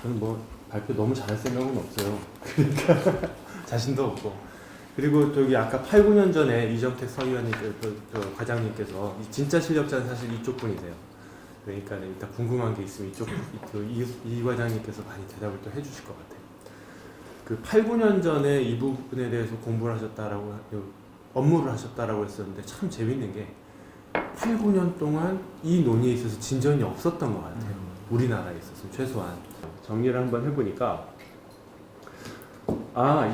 저는 뭐 발표 너무 잘할 생각은 없어요. 그러니까 자신도 없고. 그리고 저기 아까 8, 9년 전에 이정택 서위원님, 저 과장님께서 진짜 실력자는 사실 이쪽 분이세요. 그러니까 일단 궁금한 게 있으면 이 과장님께서 많이 대답을 또 해주실 것 같아요. 그 8, 9년 전에 이 부분에 대해서 공부를 하셨다라고 업무를 하셨다라고 했었는데 참 재밌는 게 8, 9년 동안 이 논의에 있어서 진전이 없었던 것 같아요. 우리나라에 있어서 최소한 정리를 한번 해보니까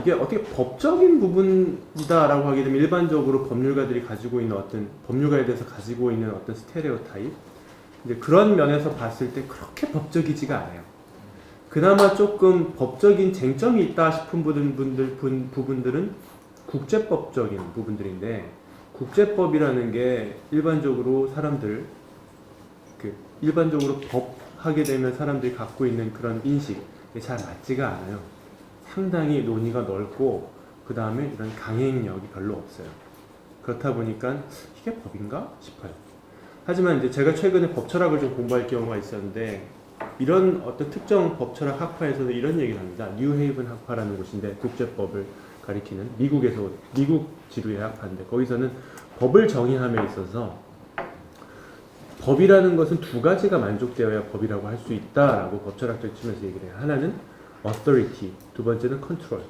이게 어떻게 법적인 부분이다라고 하게 되면 일반적으로 법률가들이 가지고 있는 어떤 법률가에 대해서 가지고 있는 어떤 스테레오타입 이제 그런 면에서 봤을 때 그렇게 법적이지가 않아요. 그나마 조금 법적인 쟁점이 있다 싶은 부분들은 국제법적인 부분들인데 국제법이라는 게 일반적으로 사람들 일반적으로 법 하게 되면 사람들이 갖고 있는 그런 인식이 잘 맞지가 않아요. 상당히 논의가 넓고 그 다음에 이런 강행력이 별로 없어요. 그렇다 보니까 이게 법인가 싶어요. 하지만 이제 제가 최근에 법철학을 좀 공부할 경우가 있었는데 이런 어떤 특정 법철학 학파에서는 이런 얘기를 합니다. 뉴헤이븐 학파라는 곳인데 국제법을 가리키는 미국 지류의 학파인데 거기서는 법을 정의함에 있어서 법이라는 것은 두 가지가 만족되어야 법이라고 할 수 있다라고 법철학적 측면에서 얘기를 해요. 하나는 authority, 두 번째는 control.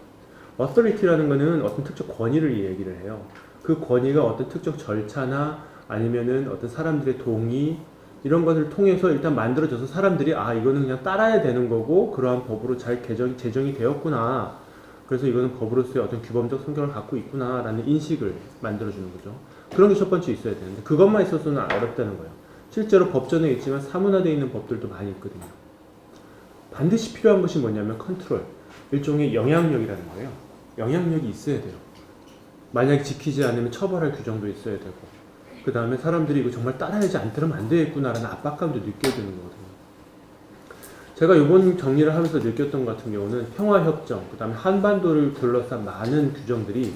authority라는 것은 어떤 특정 권위를 얘기를 해요. 그 권위가 어떤 특정 절차나 아니면은 어떤 사람들의 동의 이런 것을 통해서 일단 만들어져서 사람들이 이거는 그냥 따라야 되는 거고 그러한 법으로 잘 제정이 되었구나. 그래서 이거는 법으로서의 어떤 규범적 성격을 갖고 있구나 라는 인식을 만들어주는 거죠. 그런 게 첫 번째 있어야 되는데 그것만 있어서는 어렵다는 거예요. 실제로 법전에 있지만 사문화되어 있는 법들도 많이 있거든요. 반드시 필요한 것이 뭐냐면 컨트롤, 일종의 영향력이라는 거예요. 영향력이 있어야 돼요. 만약 지키지 않으면 처벌할 규정도 있어야 되고 그 다음에 사람들이 이거 정말 따라하지 않더라면 안 되겠구나라는 압박감도 느껴야 되는 거거든요. 제가 이번 정리를 하면서 느꼈던 것 같은 경우는 평화협정, 그 다음에 한반도를 둘러싼 많은 규정들이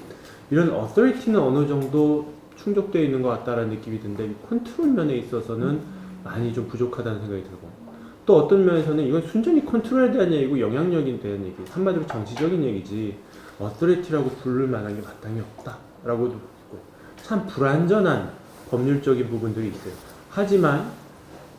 이런 어서리티는 어느 정도 충족되어 있는 것 같다라는 느낌이 드는데 이 컨트롤 면에 있어서는 많이 좀 부족하다는 생각이 들고 또 어떤 면에서는 이건 순전히 컨트롤에 대한 얘기고 영향력에 대한 얘기, 한마디로 정치적인 얘기지 어서리티라고 부를 만한 게 마땅히 없다라고도 있고 참 불완전한 법률적인 부분들이 있어요. 하지만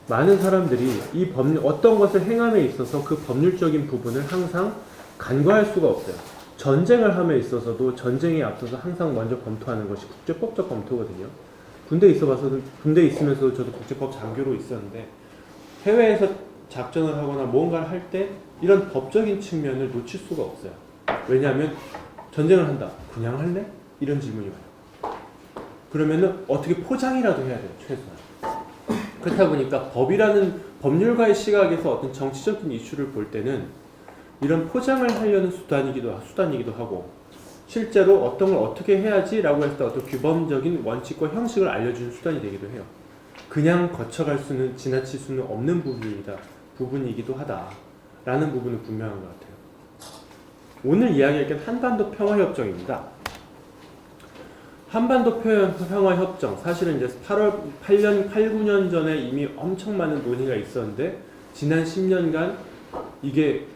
많은 사람들이 이 어떤 것을 행함에 있어서 그 법률적인 부분을 항상 간과할 수가 없어요. 전쟁을 함에 있어서도 전쟁에 앞서서 항상 먼저 검토하는 것이 국제법적 검토거든요. 군대에 있으면서도 저도 국제법 장교로 있었는데 해외에서 작전을 하거나 뭔가를 할 때 이런 법적인 측면을 놓칠 수가 없어요. 왜냐하면 전쟁을 한다. 그냥 할래? 이런 질문이 와요. 그러면은 어떻게 포장이라도 해야 돼요. 최소한. 그렇다 보니까 법이라는 법률가의 시각에서 어떤 정치적인 이슈를 볼 때는 이런 포장을 하려는 수단이기도 하고 실제로 어떤 걸 어떻게 해야지 라고 했을 때 어떤 규범적인 원칙과 형식을 알려주는 수단이 되기도 해요. 그냥 지나칠 수는 없는 부분이기도 하다라는 부분은 분명한 것 같아요. 오늘 이야기할 게 한반도 평화협정입니다. 한반도 평화협정 사실은 이제 8, 9년 전에 이미 엄청 많은 논의가 있었는데 지난 10년간 이게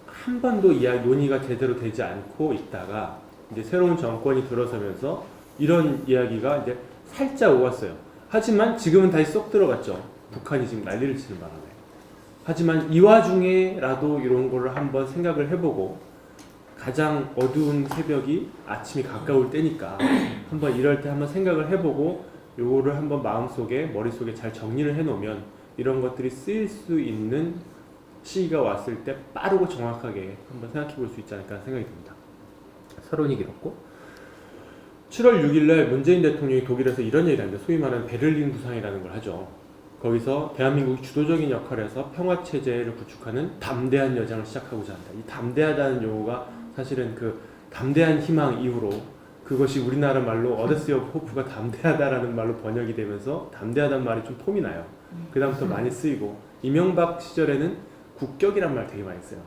한 번도 논의가 제대로 되지 않고 있다가 이제 새로운 정권이 들어서면서 이런 이야기가 이제 살짝 오갔어요. 하지만 지금은 다시 쏙 들어갔죠. 북한이 지금 난리를 치는 바람에. 하지만 이 와중에라도 이런 거를 한번 생각을 해보고 가장 어두운 새벽이 아침이 가까울 때니까 한번 이럴 때 한번 생각을 해보고 요거를 한번 머릿속에 잘 정리를 해놓으면 이런 것들이 쓰일 수 있는 시기가 왔을 때 빠르고 정확하게 한번 생각해 볼 수 있지 않을까 생각이 듭니다. 서론이 길었고 7월 6일날 문재인 대통령이 독일에서 이런 얘기를 합니다. 소위 말하는 베를린 구상이라는 걸 하죠. 거기서 대한민국이 주도적인 역할을 해서 평화체제를 구축하는 담대한 여정을 시작하고자 한다. 이 담대하다는 용어가 사실은 그 담대한 희망 이후로 그것이 우리나라 말로 어드스 오브 호프가 담대하다라는 말로 번역이 되면서 담대하다는 말이 좀 폼이 나요. 그 다음부터 많이 쓰이고 이명박 시절에는 국격이란 말 되게 많이 써요.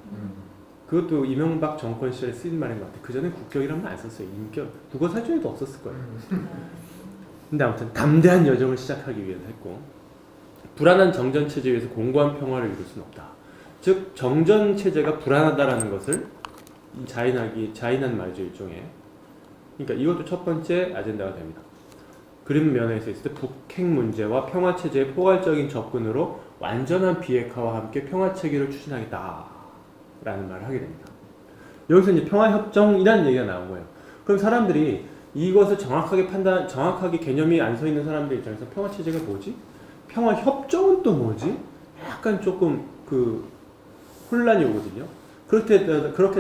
그것도 이명박 정권 시절에 쓰인 말인 것 같아요. 그전에 국격이란 말 안 썼어요. 인격. 국어 사전에도 없었을 거예요. 근데 아무튼 담대한 여정을 시작하기 위해서 했고 불안한 정전체제 위에서 공고한 평화를 이룰 수는 없다. 즉 정전 체제가 불안하다라는 것을 자인한 말이죠, 일종의. 그러니까 이것도 첫 번째 아젠다가 됩니다. 그런 면에서 있을 때 북핵 문제와 평화 체제의 포괄적인 접근으로 완전한 비핵화와 함께 평화 체계를 추진하겠다라는 말을 하게 됩니다. 여기서 이제 평화 협정이라는 얘기가 나온 거예요. 그럼 사람들이 이것을 정확하게 개념이 안 서 있는 사람들 입장에서 평화 체제가 뭐지? 평화 협정은 또 뭐지? 약간 조금 혼란이 오거든요. 그렇게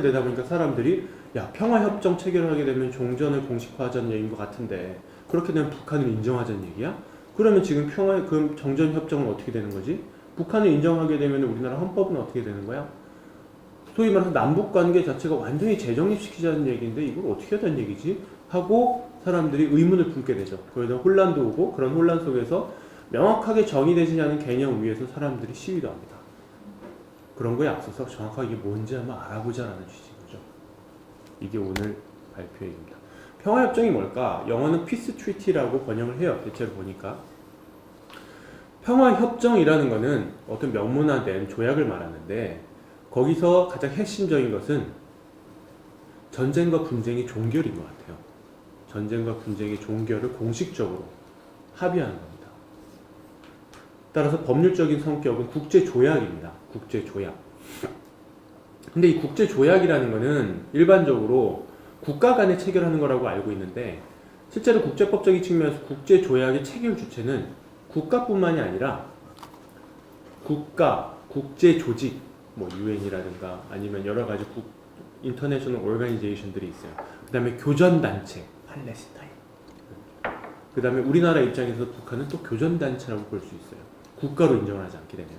되다 보니까 사람들이 야, 평화 협정 체결하게 되면 종전을 공식화하자는 얘기인 것 같은데 그렇게 되면 북한을 인정하자는 얘기야? 그러면 지금 그럼 정전 협정은 어떻게 되는 거지? 북한을 인정하게 되면 우리나라 헌법은 어떻게 되는 거야? 소위 말해서 남북 관계 자체가 완전히 재정립시키자는 얘기인데 이걸 어떻게 하자는 얘기지? 하고 사람들이 의문을 품게 되죠. 그러다 혼란도 오고 그런 혼란 속에서 명확하게 정의되지 않은 개념 위에서 사람들이 시위도 합니다. 그런 거에 앞서서 정확하게 이게 뭔지 한번 알아보자라는 취지인 거죠. 이게 오늘 발표입니다. 평화협정이 뭘까? 영어는 Peace Treaty라고 번역을 해요. 대체로 보니까. 평화협정이라는 거는 어떤 명문화된 조약을 말하는데 거기서 가장 핵심적인 것은 전쟁과 분쟁의 종결인 것 같아요. 전쟁과 분쟁의 종결을 공식적으로 합의하는 겁니다. 따라서 법률적인 성격은 국제조약입니다. 국제조약. 근데 이 국제조약이라는 거는 일반적으로 국가 간에 체결하는 거라고 알고 있는데 실제로 국제법적인 측면에서 국제조약의 체결 주체는 국가뿐만이 아니라 국가, 국제조직, 뭐 UN이라든가 아니면 여러 가지 인터내셔널 오르가니제이션들이 있어요. 그 다음에 교전단체, 팔레스타인. 그 다음에 우리나라 입장에서 북한은 또 교전단체라고 볼 수 있어요. 국가로 인정을 하지 않게 되면.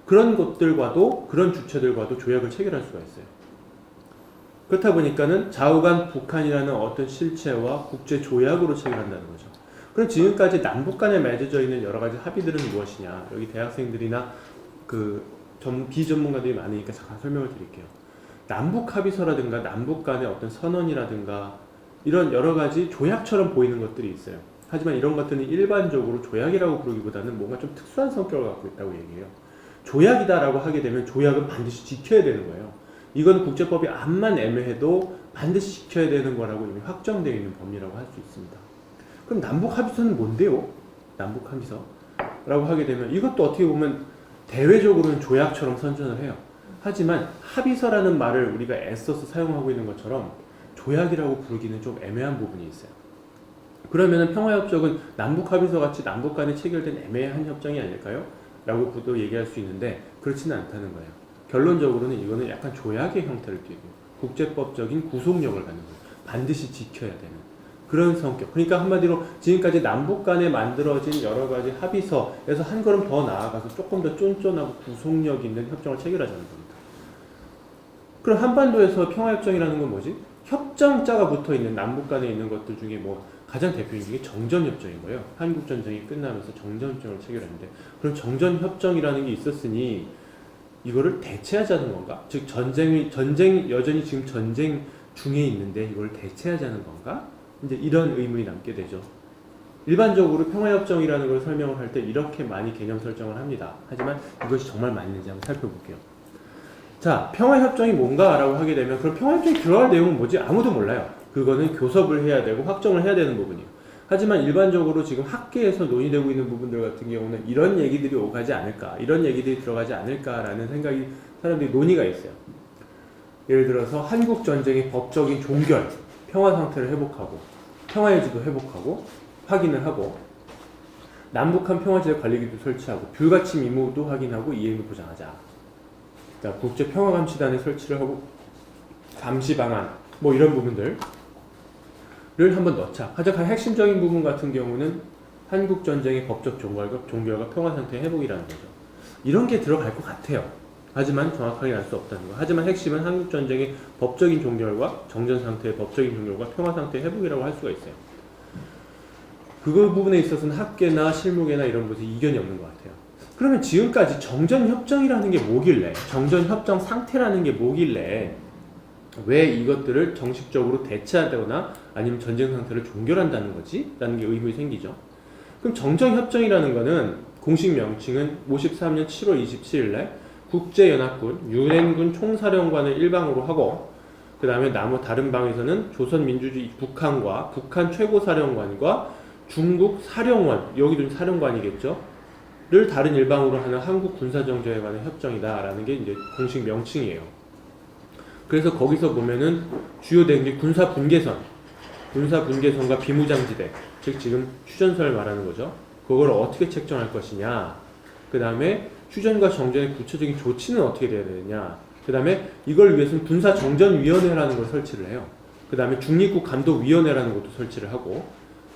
그런 것들과도, 그런 주체들과도 조약을 체결할 수가 있어요. 그렇다 보니까는 좌우간 북한이라는 어떤 실체와 국제조약으로 체결한다는 거죠. 그럼 지금까지 남북 간에 맺어져 있는 여러 가지 합의들은 무엇이냐? 여기 대학생들이나 비전문가들이 많으니까 잠깐 설명을 드릴게요. 남북 합의서라든가 남북 간의 어떤 선언이라든가 이런 여러 가지 조약처럼 보이는 것들이 있어요. 하지만 이런 것들은 일반적으로 조약이라고 부르기보다는 뭔가 좀 특수한 성격을 갖고 있다고 얘기해요. 조약이다라고 하게 되면 조약은 반드시 지켜야 되는 거예요. 이건 국제법이 암만 애매해도 반드시 지켜야 되는 거라고 이미 확정되어 있는 법리라고 할 수 있습니다. 그럼 남북 합의서는 뭔데요? 남북 합의서라고 하게 되면 이것도 어떻게 보면 대외적으로는 조약처럼 선전을 해요. 하지만 합의서라는 말을 우리가 애써서 사용하고 있는 것처럼 조약이라고 부르기는 좀 애매한 부분이 있어요. 그러면은 평화협정은 남북 합의서 같이 남북 간에 체결된 애매한 협정이 아닐까요? 라고도 얘기할 수 있는데 그렇지는 않다는 거예요. 결론적으로는 이거는 약간 조약의 형태를 띠고 국제법적인 구속력을 갖는 거예요. 반드시 지켜야 되는 그런 성격. 그러니까 한마디로 지금까지 남북 간에 만들어진 여러 가지 합의서에서 한 걸음 더 나아가서 조금 더 쫀쫀하고 구속력 있는 협정을 체결하자는 겁니다. 그럼 한반도에서 평화협정이라는 건 뭐지? 협정자가 붙어있는 남북 간에 있는 것들 중에 뭐 가장 대표적인 게 정전협정인 거예요. 한국전쟁이 끝나면서 정전협정을 체결했는데 그럼 정전협정이라는 게 있었으니 이거를 대체하자는 건가? 즉 여전히 지금 전쟁 중에 있는데 이걸 대체하자는 건가? 이제 이런 의문이 남게 되죠. 일반적으로 평화협정이라는 걸 설명을 할 때 이렇게 많이 개념 설정을 합니다. 하지만 이것이 정말 맞는지 한번 살펴볼게요. 자, 평화협정이 뭔가라고 하게 되면 그럼 평화협정이 들어갈 내용은 뭐지? 아무도 몰라요. 그거는 교섭을 해야 되고 확정을 해야 되는 부분이에요. 하지만 일반적으로 지금 학계에서 논의되고 있는 부분들 같은 경우는 이런 얘기들이 오가지 않을까, 이런 얘기들이 들어가지 않을까라는 생각이 사람들이 논의가 있어요. 예를 들어서 한국전쟁의 법적인 종결, 평화 상태를 회복하고 평화유지도 회복하고 확인을 하고 남북한 평화지대 관리기도 설치하고 불가침 의무도 확인하고 이행도 보장하자. 그러니까 국제평화감시단의 설치를 하고 감시 방안 뭐 이런 부분들을 한번 넣자. 가장 핵심적인 부분 같은 경우는 한국전쟁의 법적 종결과 평화상태의 회복이라는 거죠. 이런 게 들어갈 것 같아요. 하지만 정확하게 알 수 없다는 거. 하지만 핵심은 한국전쟁의 법적인 종결과 정전상태의 법적인 종결과 평화상태의 회복이라고 할 수가 있어요. 그 부분에 있어서는 학계나 실무계나 이런 곳에 이견이 없는 것 같아요. 그러면 지금까지 정전협정이라는 게 뭐길래, 정전협정 상태라는 게 뭐길래 왜 이것들을 정식적으로 대체한다거나 아니면 전쟁 상태를 종결한다는 거지? 라는 게 의문이 생기죠. 그럼 정전협정이라는 거는 공식 명칭은 53년 7월 27일 날 국제연합군, 유엔군 총사령관을 일방으로 하고 그 다음에 다른 방에서는 조선민주주의 북한과 북한 최고사령관과 중국 사령관, 여기도 사령관이겠죠? 를 다른 일방으로 하는 한국 군사정조에 관한 협정이다라는 게 이제 공식 명칭이에요. 그래서 거기서 보면은 주요 내용이 군사분계선과 비무장지대, 즉 지금 휴전선을 말하는 거죠. 그걸 어떻게 책정할 것이냐. 그 다음에 휴전과 정전의 구체적인 조치는 어떻게 돼야 되느냐. 그 다음에 이걸 위해서는 군사정전위원회라는 걸 설치를 해요. 그 다음에 중립국감독위원회라는 것도 설치를 하고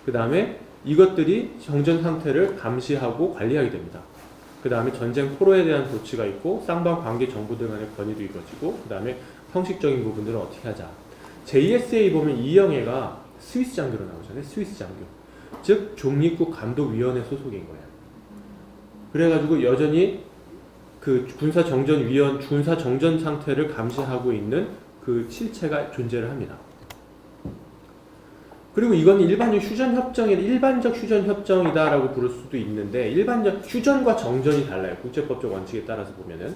그 다음에 이것들이 정전 상태를 감시하고 관리하게 됩니다. 그 다음에 전쟁 포로에 대한 조치가 있고 쌍방 관계 정부들 간의 건의도 이루어지고 그 다음에 형식적인 부분들은 어떻게 하자. JSA 보면 이영애가 스위스 장교로 나오잖아요. 스위스 장교. 즉 중립국 감독위원회 소속인 거예요. 그래가지고 여전히 그 군사 정전 상태를 감시하고 있는 그 실체가 존재를 합니다. 그리고 이건 일반적 휴전 협정이다라고 부를 수도 있는데 일반적 휴전과 정전이 달라요. 국제법적 원칙에 따라서 보면은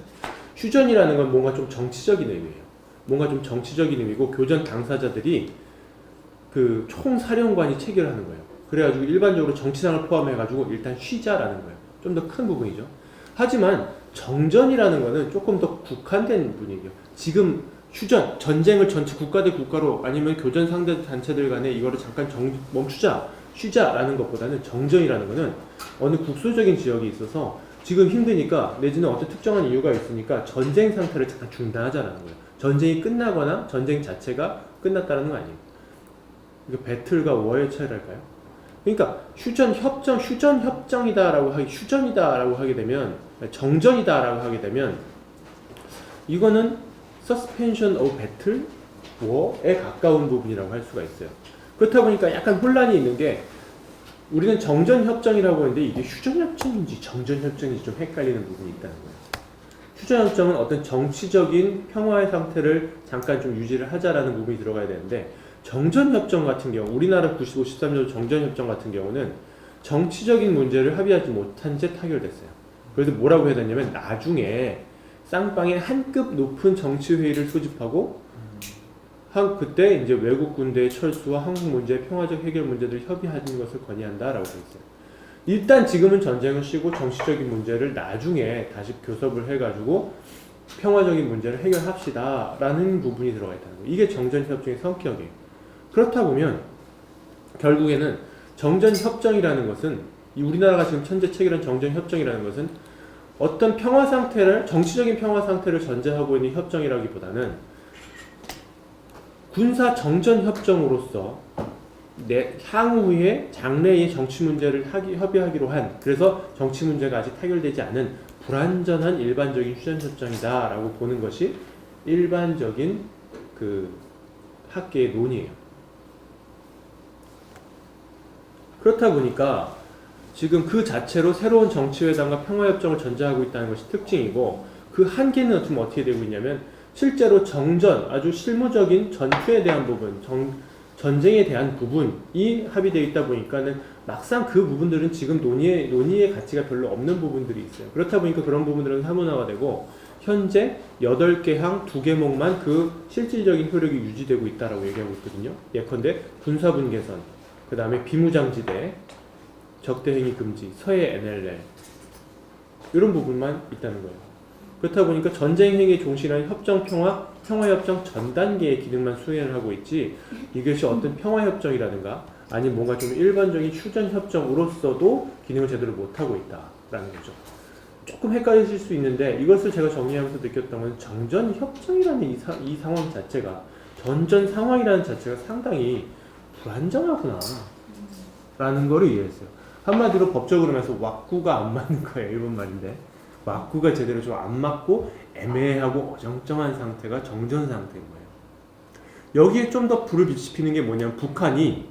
휴전이라는 건 뭔가 좀 정치적인 의미예요. 뭔가 좀 정치적인 의미고 교전 당사자들이 그 총사령관이 체결하는 거예요. 그래가지고 일반적으로 정치상을 포함해가지고 일단 쉬자라는 거예요. 좀 더 큰 부분이죠. 하지만 정전이라는 거는 조금 더 국한된 분위기예요. 지금 휴전, 전쟁을 전체 국가 대 국가로 아니면 교전 상대 단체들 간에 이거를 잠깐 멈추자, 쉬자라는 것보다는 정전이라는 거는 어느 국소적인 지역이 있어서 지금 힘드니까 내지는 어떤 특정한 이유가 있으니까 전쟁 상태를 잠깐 중단하자라는 거예요. 전쟁이 끝나거나 전쟁 자체가 끝났다는 건 아니에요. 이거 배틀과 워의 차이랄까요? 그러니까 휴전이다라고 하게 되면 정전이다라고 하게 되면 이거는 suspension of battle, war에 가까운 부분이라고 할 수가 있어요. 그렇다 보니까 약간 혼란이 있는 게 우리는 정전협정이라고 하는데 이게 휴전협정인지 정전협정인지 좀 헷갈리는 부분이 있다는 거예요. 휴전협정은 어떤 정치적인 평화의 상태를 잠깐 좀 유지를 하자라는 부분이 들어가야 되는데 정전협정 같은 경우 우리나라 95, 13년 정전협정 같은 경우는 정치적인 문제를 합의하지 못한 채 타결됐어요. 그래서 뭐라고 해야 되냐면 나중에 쌍방의 한 급 높은 정치회의를 소집하고 그때 이제 외국 군대의 철수와 한국 문제의 평화적 해결 문제들을 협의하는 것을 건의한다라고 되어 있어요. 일단 지금은 전쟁을 쉬고 정치적인 문제를 나중에 다시 교섭을 해가지고 평화적인 문제를 해결합시다라는 부분이 들어가 있다는 거예요. 이게 정전협정의 성격이에요. 그렇다 보면 결국에는 정전협정이라는 것은 우리나라가 지금 현재 체결한 정전협정이라는 것은 어떤 평화 상태를 정치적인 평화 상태를 전제하고 있는 협정이라기보다는 군사 정전 협정으로서 향후에 장래의 정치 문제를 협의하기로 한 그래서 정치 문제가 아직 타결되지 않은 불완전한 일반적인 휴전 협정이다라고 보는 것이 일반적인 그 학계의 논의예요. 그렇다 보니까 지금 그 자체로 새로운 정치회담과 평화협정을 전제하고 있다는 것이 특징이고 그 한계는 좀 어떻게 되고 있냐면 실제로 정전, 아주 실무적인 전투에 대한 부분, 전쟁에 대한 부분이 합의되어 있다 보니까는 막상 그 부분들은 지금 논의의 가치가 별로 없는 부분들이 있어요. 그렇다 보니까 그런 부분들은 사문화가 되고 현재 8개 항 2개목만 그 실질적인 효력이 유지되고 있다라고 얘기하고 있거든요. 예컨대 군사분계선, 그 다음에 비무장지대, 적대행위 금지, 서해 NLL 이런 부분만 있다는 거예요. 그렇다 보니까 전쟁행위에 종신한 평화협정 전 단계의 기능만 수행을 하고 있지 이것이 어떤 평화협정이라든가 아니면 뭔가 좀 일반적인 휴전협정으로서도 기능을 제대로 못하고 있다라는 거죠. 조금 헷갈리실 수 있는데 이것을 제가 정리하면서 느꼈던 건 정전협정이라는 이 상황 자체가 전전 상황이라는 자체가 상당히 불안정하구나 라는 거를 이해했어요. 한마디로 법적으로 말해서 왁구가 안 맞는 거예요. 일본 말인데 왁구가 제대로 좀 안 맞고 애매하고 어정쩡한 상태가 정전 상태인 거예요. 여기에 좀 더 불을 지피는 게 뭐냐면 북한이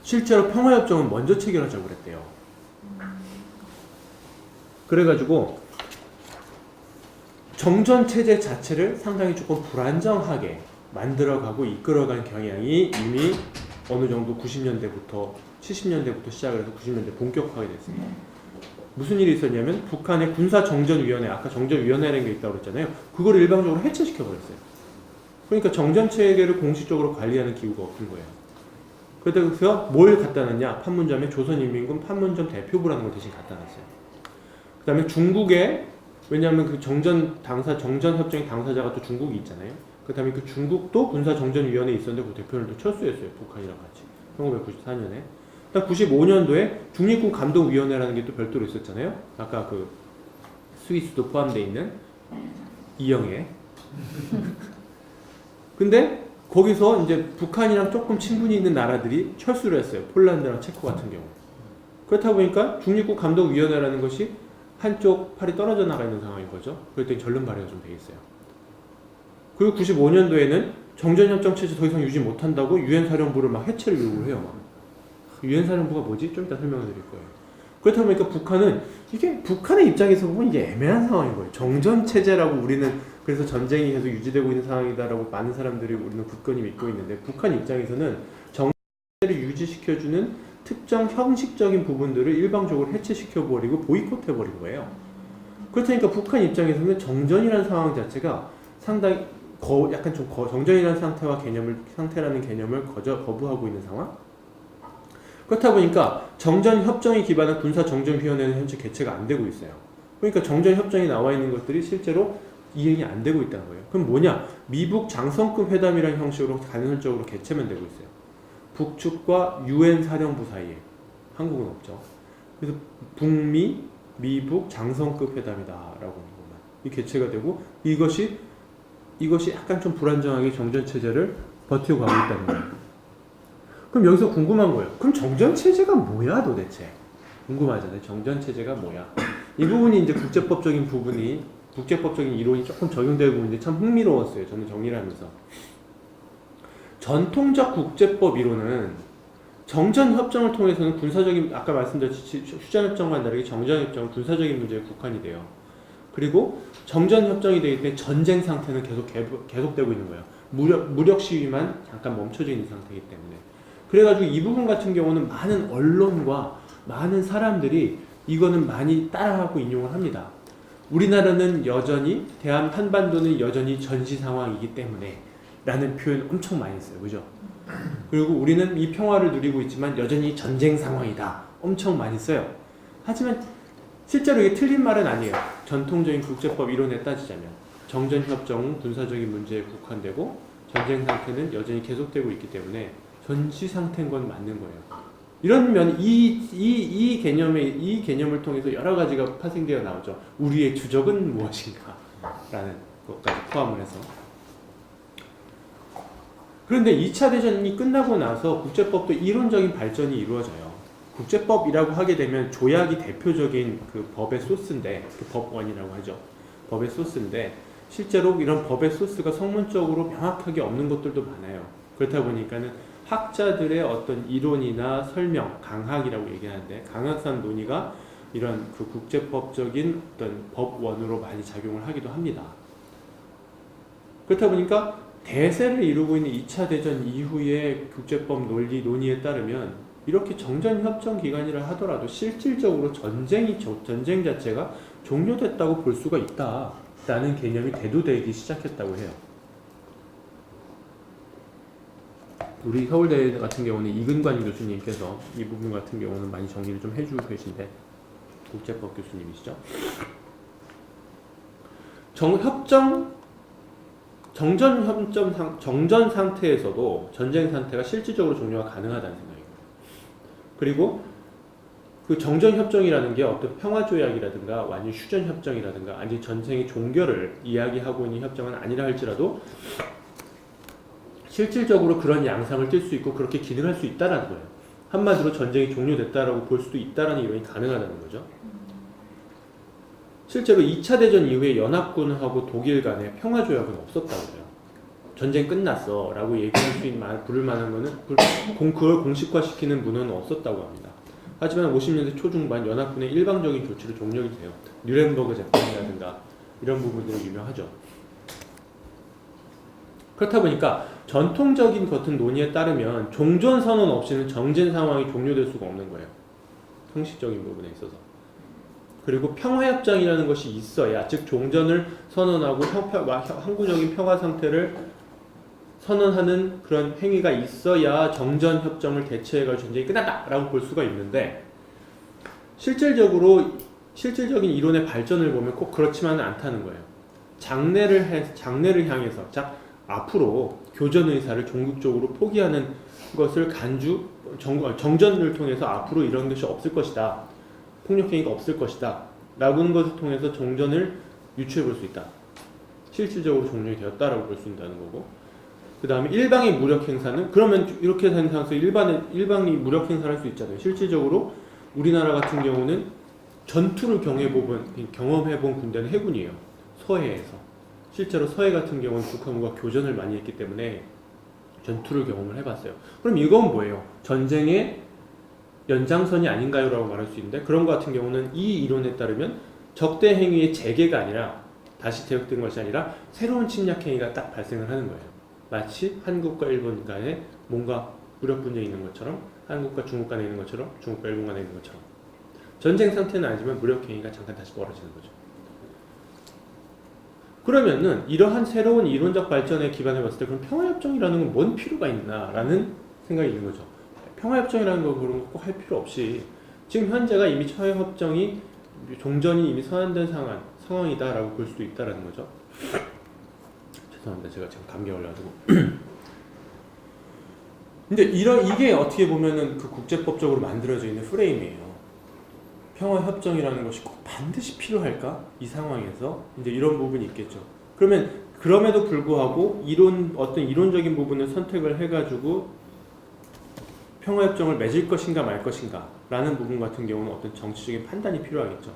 실제로 평화협정을 먼저 체결하자고 그랬대요. 그래가지고 정전체제 자체를 상당히 조금 불안정하게 만들어가고 이끌어간 경향이 이미 어느 정도 90년대부터 70년대부터 시작을 해서 90년대 본격화하게 됐습니다. 무슨 일이 있었냐면 북한의 군사정전위원회, 아까 정전위원회라는 게 있다고 그랬잖아요. 그거를 일방적으로 해체시켜버렸어요. 그러니까 정전체계를 공식적으로 관리하는 기구가 없는 거예요. 그래서 뭘 갖다 놨냐? 판문점에 조선인민군 판문점 대표부라는 걸 대신 갖다 놨어요. 그 다음에 중국에, 왜냐하면 그 정전협정의 당사자가 또 중국이 있잖아요. 그 다음에 그 중국도 군사정전위원회에 있었는데 그 대표를 또 철수했어요. 북한이랑 같이. 1994년에. 95년도에 중립군 감독위원회라는 게 또 별도로 있었잖아요. 아까 그 스위스도 포함되어 있는 이영애. 근데 거기서 이제 북한이랑 조금 친분이 있는 나라들이 철수를 했어요. 폴란드랑 체코 같은 경우. 그렇다 보니까 중립국 감독위원회라는 것이 한쪽 팔이 떨어져 나가 있는 상황인 거죠. 그럴 때 전륜 발효가 좀 돼 있어요. 그리고 95년도에는 정전협정 체제 더 이상 유지 못한다고 유엔 사령부를 막 해체를 요구를 해요. 유엔 사령부가 뭐지? 좀 이따 설명을 드릴 거예요. 그렇다 보니까 북한은 이게 북한의 입장에서 보면 이게 애매한 상황인 거예요. 정전 체제라고 우리는 그래서 전쟁이 계속 유지되고 있는 상황이다라고 많은 사람들이 우리는 굳건히 믿고 있는데 북한 입장에서는 정전을 유지시켜주는 특정 형식적인 부분들을 일방적으로 해체시켜버리고 보이콧해버린 거예요. 그렇다니까 북한 입장에서는 정전이라는 상황 자체가 상당히 약간 좀 정전이라는 상태라는 개념을 거부하고 있는 상황? 그렇다 보니까 정전협정이 기반한 군사정전위원회는 현재 개최가 안 되고 있어요. 그러니까 정전협정이 나와 있는 것들이 실제로 이행이 안 되고 있다는 거예요. 그럼 뭐냐? 미북 장성급 회담이라는 형식으로 간헐적으로 개최만 되고 있어요. 북측과 유엔 사령부 사이에. 한국은 없죠. 그래서 북미, 미북 장성급 회담이다라고 하는 것만. 이 개최가 되고 이것이 약간 좀 불안정하게 정전체제를 버티고 가고 있다는 거예요. 그럼 여기서 궁금한 거예요. 그럼 정전체제가 뭐야 도대체? 궁금하잖아요. 정전체제가 뭐야? 이 부분이 이제 국제법적인 이론이 조금 적용되고 있는데 참 흥미로웠어요. 저는 정리를 하면서. 전통적 국제법 이론은 정전협정을 통해서는 군사적인, 아까 말씀드렸듯이 휴전협정과는 다르게 정전협정은 군사적인 문제에 국한이 돼요. 그리고 정전협정이 되기 때문에 전쟁 상태는 계속되고 있는 거예요. 무력 시위만 잠깐 멈춰져 있는 상태이기 때문에. 그래가지고 이 부분 같은 경우는 많은 언론과 많은 사람들이 이거는 많이 따라하고 인용을 합니다. 우리나라는 여전히 한반도는 여전히 전시 상황이기 때문에 라는 표현 엄청 많이 써요. 그죠? 그리고 우리는 이 평화를 누리고 있지만 여전히 전쟁 상황이다. 엄청 많이 써요. 하지만 실제로 이게 틀린 말은 아니에요. 전통적인 국제법 이론에 따지자면 정전협정은 군사적인 문제에 국한되고 전쟁 상태는 여전히 계속되고 있기 때문에 전시 상태인 건 맞는 거예요. 이런 면, 이 개념을 통해서 여러 가지가 파생되어 나오죠. 우리의 주적은 무엇인가? 라는 것까지 포함을 해서. 그런데 2차 대전이 끝나고 나서 국제법도 이론적인 발전이 이루어져요. 국제법이라고 하게 되면 조약이 대표적인 그 법의 소스인데, 그 법원이라고 하죠. 법의 소스인데, 실제로 이런 법의 소스가 성문적으로 명확하게 없는 것들도 많아요. 그렇다 보니까는 학자들의 어떤 이론이나 설명, 강학이라고 얘기하는데 강학상 논의가 이런 그 국제법적인 어떤 법원으로 많이 작용을 하기도 합니다. 그렇다 보니까 대세를 이루고 있는 2차 대전 이후의 국제법 논의에 따르면 이렇게 정전협정 기간이라 하더라도 실질적으로 전쟁 자체가 종료됐다고 볼 수가 있다라는 개념이 대두되기 시작했다고 해요. 우리 서울대 같은 경우는 이근관 교수님께서 이 부분 같은 경우는 많이 정리를 좀 해주고 계신데 국제법 교수님이시죠. 정전 상태에서도 전쟁 상태가 실질적으로 종료가 가능하다는 생각입니다. 그리고 그 정전협정이라는 게 어떤 평화조약이라든가 완전 휴전협정이라든가 아니 전쟁의 종결을 이야기하고 있는 협정은 아니라 할지라도 실질적으로 그런 양상을 띌 수 있고 그렇게 기능할 수 있다는 거예요. 한마디로 전쟁이 종료됐다라고 볼 수도 있다는 이론이 가능하다는 거죠. 실제로 2차 대전 이후에 연합군하고 독일 간에 평화조약은 없었다고 해요. 전쟁 끝났어 라고 얘기할 수 있는, 부를 만한 거는 그걸 공식화시키는 문헌은 없었다고 합니다. 하지만 50년대 초중반 연합군의 일방적인 조치로 종력이 돼요. 뉴렌버그 재판이라든가 이런 부분들은 유명하죠. 그렇다 보니까 전통적인 같은 논의에 따르면 종전선언 없이는 정전 상황이 종료될 수가 없는 거예요. 형식적인 부분에 있어서. 그리고 평화협정이라는 것이 있어야, 즉 종전을 선언하고 항구적인 평화 상태를 선언하는 그런 행위가 있어야 정전협정을 대체해가지고 전쟁이 끝났다라고 볼 수가 있는데, 실질적인 이론의 발전을 보면 꼭 그렇지만은 않다는 거예요. 장래를 향해서, 앞으로 교전 의사를 종국적으로 포기하는 것을 정전을 통해서 앞으로 이런 것이 없을 것이다, 폭력행위가 없을 것이다 라는 것을 통해서 종전을 유추해 볼 수 있다, 실질적으로 종전이 되었다라고 볼 수 있다는 거고, 그 다음에 일방의 무력 행사는, 그러면 이렇게 된 상황에서 일방이 무력 행사를 할 수 있잖아요. 실질적으로 우리나라 같은 경우는 전투를 경험해본 군대는 해군이에요. 서해에서. 실제로 서해 같은 경우는 북한과 교전을 많이 했기 때문에 전투를 경험을 해봤어요. 그럼 이건 뭐예요? 전쟁의 연장선이 아닌가요? 라고 말할 수 있는데, 그런 것 같은 경우는 이 이론에 따르면 적대 행위의 재개가 아니라, 다시 대역된 것이 아니라 새로운 침략 행위가 딱 발생을 하는 거예요. 마치 한국과 일본 간에 뭔가 무력 분쟁이 있는 것처럼, 한국과 중국 간에 있는 것처럼, 중국과 일본 간에 있는 것처럼, 전쟁 상태는 아니지만 무력 행위가 잠깐 다시 벌어지는 거죠. 그러면은 이러한 새로운 이론적 발전에 기반해 봤을 때, 그럼 평화협정이라는 건 뭔 필요가 있나라는 생각이 드는 거죠. 평화협정이라는 거 그런 거 꼭 할 필요 없이, 지금 현재가 이미 평화협정이 종전이 이미 선언된 상황이다라고 볼 수도 있다라는 거죠. 죄송합니다. 제가 지금 감기 걸려가지고. 근데 이게 어떻게 보면은 그 국제법적으로 만들어져 있는 프레임이에요. 평화협정이라는 것이 꼭 반드시 필요할까? 이 상황에서 이제 이런 부분이 있겠죠. 그럼에도 불구하고 어떤 이론적인 부분을 선택을 해가지고 평화협정을 맺을 것인가 말 것인가 라는 부분 같은 경우는 어떤 정치적인 판단이 필요하겠죠.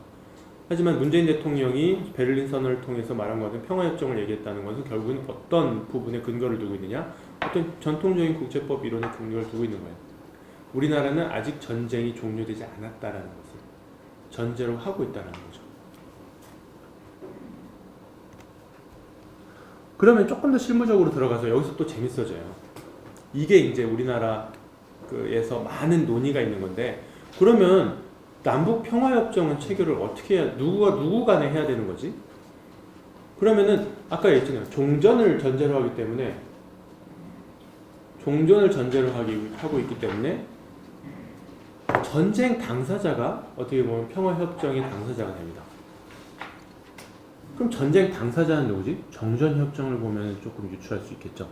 하지만 문재인 대통령이 베를린 선언을 통해서 말한 것은 평화협정을 얘기했다는 것은 결국은 어떤 부분에 근거를 두고 있느냐, 어떤 전통적인 국제법 이론에 근거를 두고 있는 거예요. 우리나라는 아직 전쟁이 종료되지 않았다라는 것을 전제로 하고 있다는 거죠. 그러면 조금 더 실무적으로 들어가서 여기서 또 재밌어져요. 이게 이제 우리나라에서 많은 논의가 있는 건데, 그러면 남북 평화협정은 체결을 어떻게 해야, 누구 간에 해야 되는 거지? 그러면은 아까 얘기했잖아요. 종전을 전제로 하기 때문에, 하고 있기 때문에 전쟁 당사자가 어떻게 보면 평화협정의 당사자가 됩니다. 그럼 전쟁 당사자는 누구지? 정전협정을 보면 조금 유추할 수 있겠죠.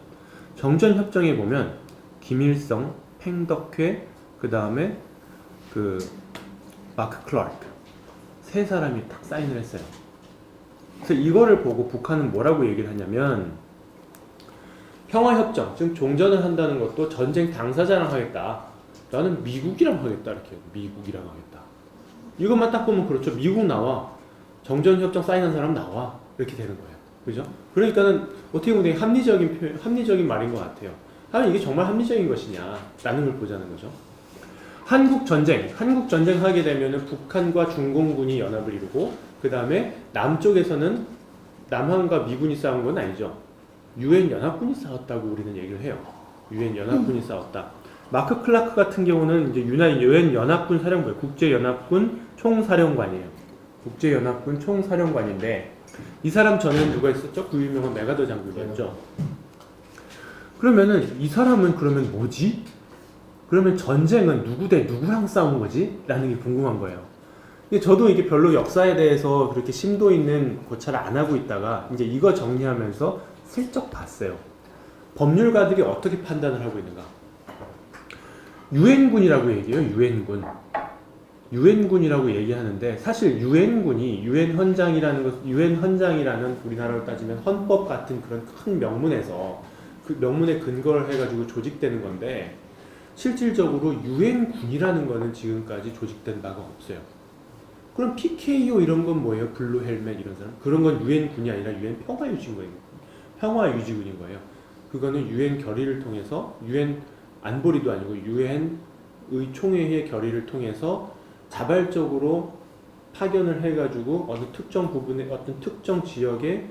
정전협정에 보면 김일성, 팽덕회, 그 다음에 마크 클라크 세 사람이 딱 사인을 했어요. 그래서 이거를 보고 북한은 뭐라고 얘기를 하냐면, 평화협정, 즉 종전을 한다는 것도 전쟁 당사자랑 하겠다. 나는 미국이랑 하겠다. 이렇게 미국이랑 하겠다. 이것만 딱 보면 그렇죠. 미국 나와. 정전협정 사인한 사람 나와. 이렇게 되는 거예요. 그죠? 그러니까는 어떻게 보면 되게 합리적인 말인 것 같아요. 이게 정말 합리적인 것이냐 라는 걸 보자는 거죠. 한국 전쟁 하게 되면은 북한과 중공군이 연합을 이루고, 그 다음에 남쪽에서는 남한과 미군이 싸운 건 아니죠. 유엔 연합군이 싸웠다고 우리는 얘기를 해요. 유엔 연합군이 싸웠다. 마크 클라크 같은 경우는 이제 유엔 연합군 사령부, 국제연합군 총사령관이에요. 국제연합군 총사령관인데, 이 사람 전에는 누가 있었죠? 그 유명한 메가더 장군이었죠. 그러면은 이 사람은 그러면 뭐지? 그러면 전쟁은 누구 대 누구랑 싸운 거지? 라는 게 궁금한 거예요. 근데 저도 이게 별로 역사에 대해서 그렇게 심도 있는 고찰을 안 하고 있다가 이제 이거 정리하면서 슬쩍 봤어요. 법률가들이 어떻게 판단을 하고 있는가? 유엔군이라고 얘기해요. 유엔군이라고 얘기하는데, 사실 유엔군이 유엔 헌장이라는 우리나라로 따지면 헌법 같은 그런 큰 명문에서 그 명문에 근거를 해가지고 조직되는 건데, 실질적으로 유엔군이라는 거는 지금까지 조직된 바가 없어요. 그럼 PKO 이런 건 뭐예요? 블루 헬멧 이런 사람? 그런 건 유엔군이 아니라 유엔 평화유지군인 거예요. 그거는 유엔 결의를 통해서, 유엔 안보리도 아니고 유엔의 총회의 결의를 통해서 자발적으로 파견을 해가지고 어느 특정 부분의 어떤 특정 지역의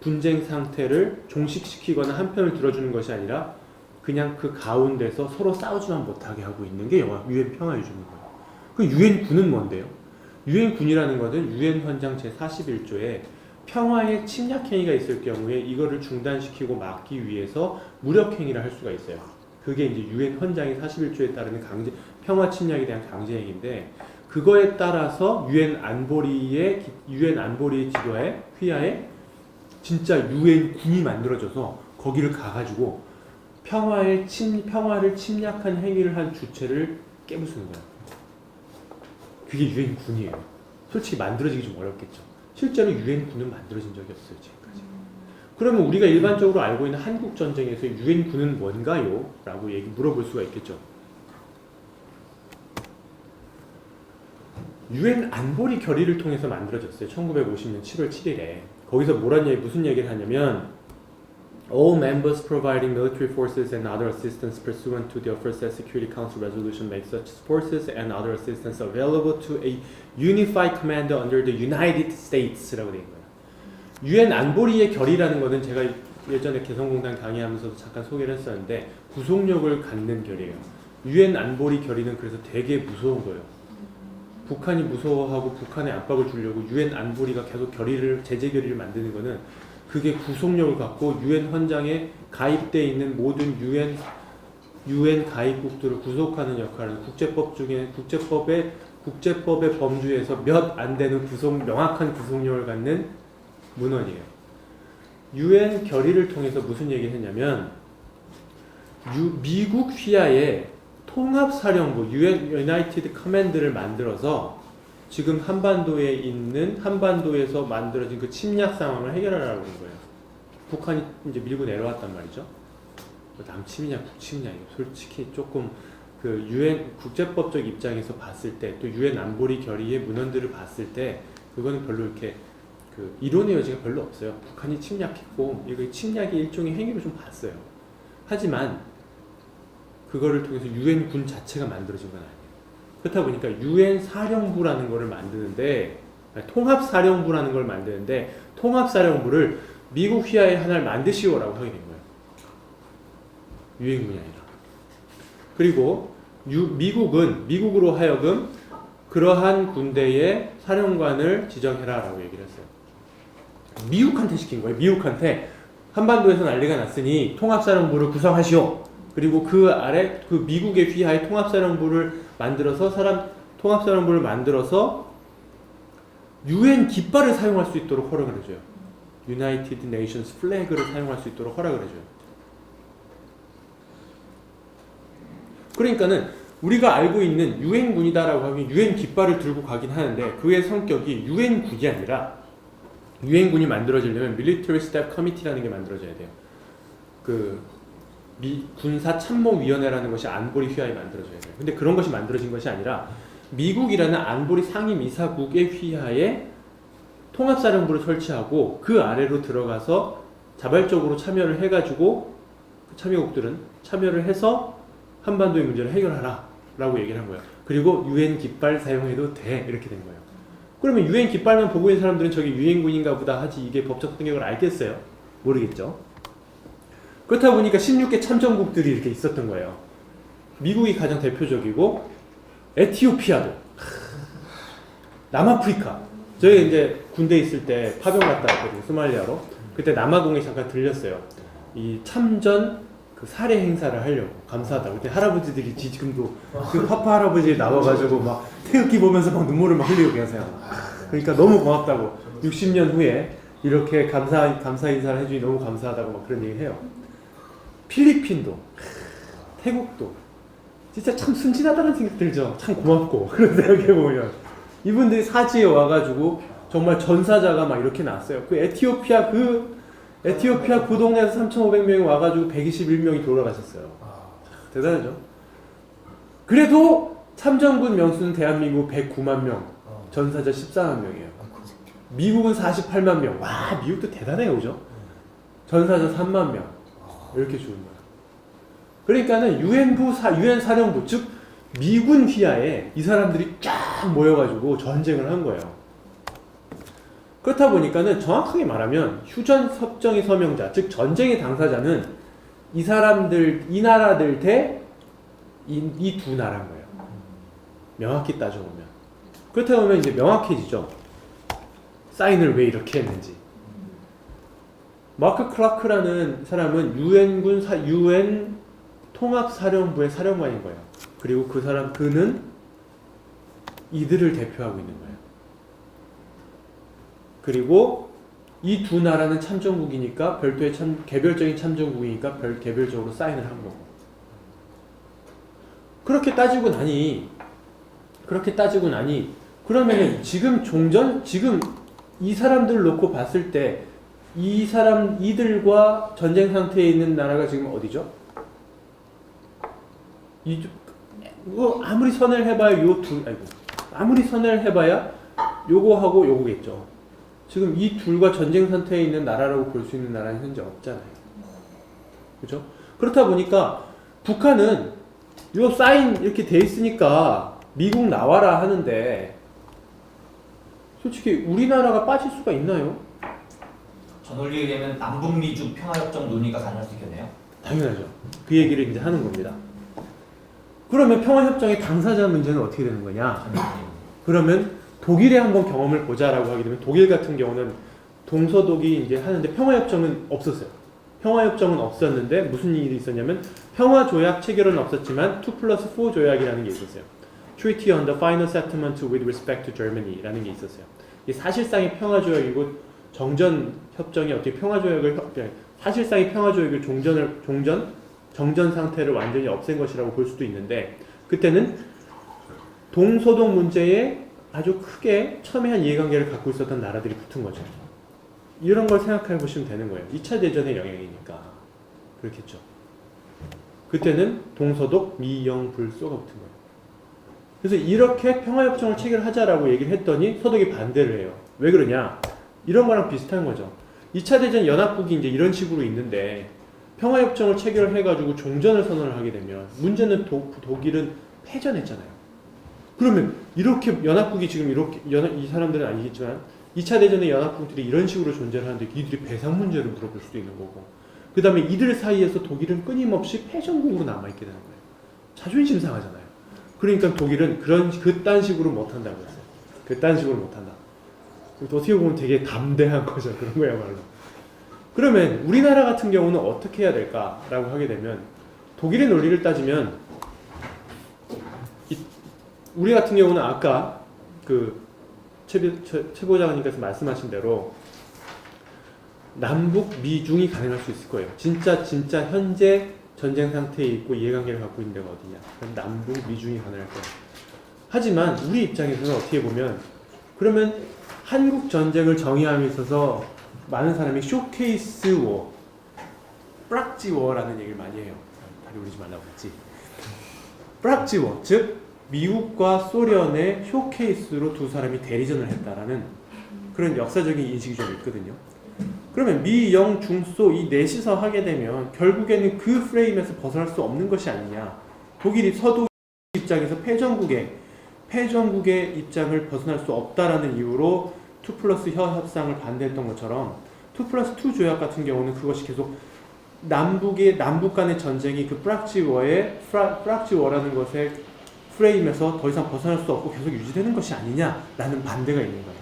분쟁 상태를 종식시키거나 한편을 들어주는 것이 아니라 그냥 그 가운데서 서로 싸우지만 못하게 하고 있는 게 유엔 평화유지인 거예요. 그 유엔군은 뭔데요? 유엔군이라는 것은 유엔 헌장 제41조에 평화의 침략 행위가 있을 경우에 이거를 중단시키고 막기 위해서 무력 행위를 할 수가 있어요. 그게 이제 유엔 헌장의 41조에 따르는 평화 침략에 대한 강제 행위인데, 그거에 따라서 유엔 안보리의 지도하에 휘하에 진짜 유엔군이 만들어져서 거기를 가가지고 평화를 침략한 행위를 한 주체를 깨부수는 거야. 그게 유엔군이에요. 솔직히 만들어지기 좀 어렵겠죠. 실제로 유엔군은 만들어진 적이 없어요, 지금까지. 그러면 우리가 일반적으로 알고 있는 한국 전쟁에서 유엔군은 뭔가요? 라고 물어볼 수가 있겠죠. 유엔 안보리 결의를 통해서 만들어졌어요. 1950년 7월 7일에. 거기서 무슨 얘기를 하냐면 All members providing military forces and other assistance pursuant to the First Security Council resolution make such forces and other assistance available to a unified command under the United States라고 되어 있는 거예요. 유엔 안보리의 결의라는 것은 제가 예전에 개성공단 강의하면서도 잠깐 소개를 했었는데 구속력을 갖는 결의예요. 유엔 안보리 결의는 그래서 되게 무서운 거예요. 북한이 무서워하고 북한에 압박을 주려고 유엔 안보리가 계속 제재 결의를 만드는 거는 그게 구속력을 갖고 유엔 헌장에 가입되어 있는 모든 유엔 가입국들을 구속하는 역할을 국제법의 범주에서 몇 안 되는 명확한 구속력을 갖는 문헌이에요. 유엔 결의를 통해서 무슨 얘기를 했냐면 미국 휘하에 통합사령부 유나이티드 커맨드를 만들어서 지금 한반도에서 만들어진 그 침략 상황을 해결하라고 그런 거예요. 북한이 이제 밀고 내려왔단 말이죠. 남침이냐 북침이냐 솔직히 조금 그 유엔 국제법적 입장에서 봤을 때 또 유엔 안보리 결의의 문헌들을 봤을 때 그거는 별로 이렇게 그 이론의 여지가 별로 없어요. 북한이 침략했고 이거 침략의 일종의 행위로 좀 봤어요. 하지만 그거를 통해서 유엔 군 자체가 만들어진 건 아니에요. 그렇다 보니까 유엔 사령부라는 거를 만드는데 통합사령부라는 걸 만드는데 통합사령부를 미국 휘하에 하나를 만드시오라고 하게 된 거예요. 유엔군이 아니라. 그리고 미국으로 하여금 그러한 군대의 사령관을 지정해라라고 얘기를 했어요. 미국한테 시킨 거예요. 미국한테 한반도에서 난리가 났으니 통합사령부를 구성하시오. 그리고 그 아래 그 미국의 휘하에 통합사령부를 만들어서 유엔 깃발을 사용할 수 있도록 허락을 해줘요. 유나이티드 네이션스 플래그를 사용할 수 있도록 허락을 해줘요. 그러니까는 우리가 알고 있는 유엔군이다라고 하면 유엔 깃발을 들고 가긴 하는데 그의 성격이 유엔군이 아니라 유엔군이 만들어지려면 Military Staff Committee라는 게 만들어져야 돼요. 군사참모위원회라는 것이 안보리 휘하에 만들어져야 돼요. 근데 그런 것이 만들어진 것이 아니라 미국이라는 안보리 상임이사국의 휘하에 통합사령부를 설치하고 그 아래로 들어가서 자발적으로 참여를 해가지고 참여국들은 참여를 해서 한반도의 문제를 해결하라 라고 얘기를 한 거예요. 그리고 유엔 깃발 사용해도 돼 이렇게 된 거예요. 그러면 유엔 깃발만 보고 있는 사람들은 저게 유엔군인가 보다 하지 이게 법적 성격을 알겠어요? 모르겠죠. 그렇다 보니까 16개 참전국들이 이렇게 있었던 거예요. 미국이 가장 대표적이고 에티오피아도 남아프리카 저희 이제 군대 있을 때 파병 갔다 왔거든요. 소말리아로. 그때 남아공에 잠깐 들렸어요. 이 참전 그 사례 행사를 하려고 감사하다. 그때 할아버지들이 지금도 그 파파 할아버지 나와가지고 막 태극기 보면서 막 눈물을 막 흘리고 계세요. 그러니까 너무 고맙다고 60년 후에 이렇게 감사 인사를 해주니 너무 감사하다고 막 그런 얘기를 해요. 필리핀도 태국도 진짜 참 순진하다는 생각 들죠. 참 고맙고 그런 생각해보면 이분들이 사지에 와가지고 정말 전사자가 막 이렇게 났어요. 그 에티오피아 그 동네에서 3,500명이 와가지고 121명이 돌아가셨어요. 대단하죠. 그래도 참전군 명수는 대한민국 109만 명, 전사자 14만 명이에요. 미국은 48만 명. 와, 미국도 대단해요, 그죠? 전사자 3만 명. 이렇게 죽은 거예요. 그러니까는 유엔 사령부, 즉 미군 휘하에 이 사람들이 쫙 모여가지고 전쟁을 한 거예요. 그렇다 보니까는 정확하게 말하면 휴전 협정의 서명자, 즉 전쟁의 당사자는 이 나라들 대 이 두 나라인 거예요. 명확히 따져보면. 그렇다 보면 이제 명확해지죠. 사인을 왜 이렇게 했는지. 마크 클라크라는 사람은 유엔 통합사령부의 사령관인 거예요. 그리고 그는 이들을 대표하고 있는 거예요. 그리고 이 두 나라는 참전국이니까 별도의 개별적인 참전국이니까 개별적으로 사인을 한 거고. 그렇게 따지고 나니 그러면은 지금 이 사람들을 놓고 봤을 때 이들과 전쟁 상태에 있는 나라가 지금 어디죠? 아무리 선을 해봐야 아무리 선을 해봐야 요거하고 요거겠죠. 지금 이 둘과 전쟁 상태에 있는 나라라고 볼 수 있는 나라는 현재 없잖아요. 그죠? 그렇다 보니까 북한은 요 사인 이렇게 돼 있으니까 미국 나와라 하는데 솔직히 우리나라가 빠질 수가 있나요? 저 논리에 의하면 남북미중 평화협정 논의가 가능할 수 있겠네요. 당연하죠. 그 얘기를 이제 하는 겁니다. 그러면 평화협정의 당사자 문제는 어떻게 되는 거냐? 그러면 독일의 한번 경험을 보자라고 하게 되면 독일 같은 경우는 동서독이 이제 하는데 평화협정은 없었어요. 평화협정은 없었는데 무슨 일이 있었냐면 평화조약 체결은 없었지만 2+4 조약이라는 게 있었어요. Treaty on the Final Settlement with Respect to Germany라는 게 있었어요. 이게 사실상의 평화조약이고 정전협정이 어떻게 사실상의 평화조약을 정전 상태를 완전히 없앤 것이라고 볼 수도 있는데 그때는 동서독 문제에 아주 크게 첨예한 이해관계를 갖고 있었던 나라들이 붙은 거죠. 이런 걸 생각해 보시면 되는 거예요. 2차 대전의 영향이니까. 그렇겠죠. 그때는 동서독 미영불소가 붙은 거예요. 그래서 이렇게 평화협정을 체결하자라고 얘기를 했더니 서독이 반대를 해요. 왜 그러냐? 이런 거랑 비슷한 거죠. 2차 대전 연합국이 이제 이런 식으로 있는데 평화협정을 체결해가지고 종전을 선언을 하게 되면 문제는 독일은 패전했잖아요. 그러면 이렇게 연합국이 지금 이 사람들은 아니겠지만 2차 대전의 연합국들이 이런 식으로 존재를 하는데 이들이 배상 문제를 물어볼 수도 있는 거고 그 다음에 이들 사이에서 독일은 끊임없이 패전국으로 남아있게 되는 거예요. 자존심 상하잖아요. 그러니까 독일은 그딴 식으로 못한다고 했어요. 그딴 식으로 못한다. 어떻게 보면 되게 담대한 거죠. 그런 거야말로. 그러면 우리나라 같은 경우는 어떻게 해야 될까라고 하게 되면 독일의 논리를 따지면 우리 같은 경우는 아까 최 보좌관님께서 말씀하신 대로 남북 미중이 가능할 수 있을 거예요. 진짜 현재 전쟁 상태에 있고 이해관계를 갖고 있는 데가 어디냐? 그럼 남북 미중이 가능할 거예요. 하지만 우리 입장에서는 어떻게 보면 그러면 한국 전쟁을 정의함에 있어서 많은 사람이 쇼케이스 워, 프락지 워라는 얘기를 많이 해요. 다리 올리지 말라고 했지. 프락지 워, 즉 미국과 소련의 쇼케이스로 두 사람이 대리전을 했다라는 그런 역사적인 인식이 좀 있거든요. 그러면 미, 영, 중, 소 이 넷이서 하게 되면 결국에는 그 프레임에서 벗어날 수 없는 것이 아니냐. 독일이 서독 입장에서 패전국의 입장을 벗어날 수 없다라는 이유로 2+2 협상을 반대했던 것처럼 2+2 조약 같은 경우는 그것이 계속 남북 간의 전쟁이 그 프락지 워라는 것의 프레임에서 더 이상 벗어날 수 없고 계속 유지되는 것이 아니냐라는 반대가 있는 거예요.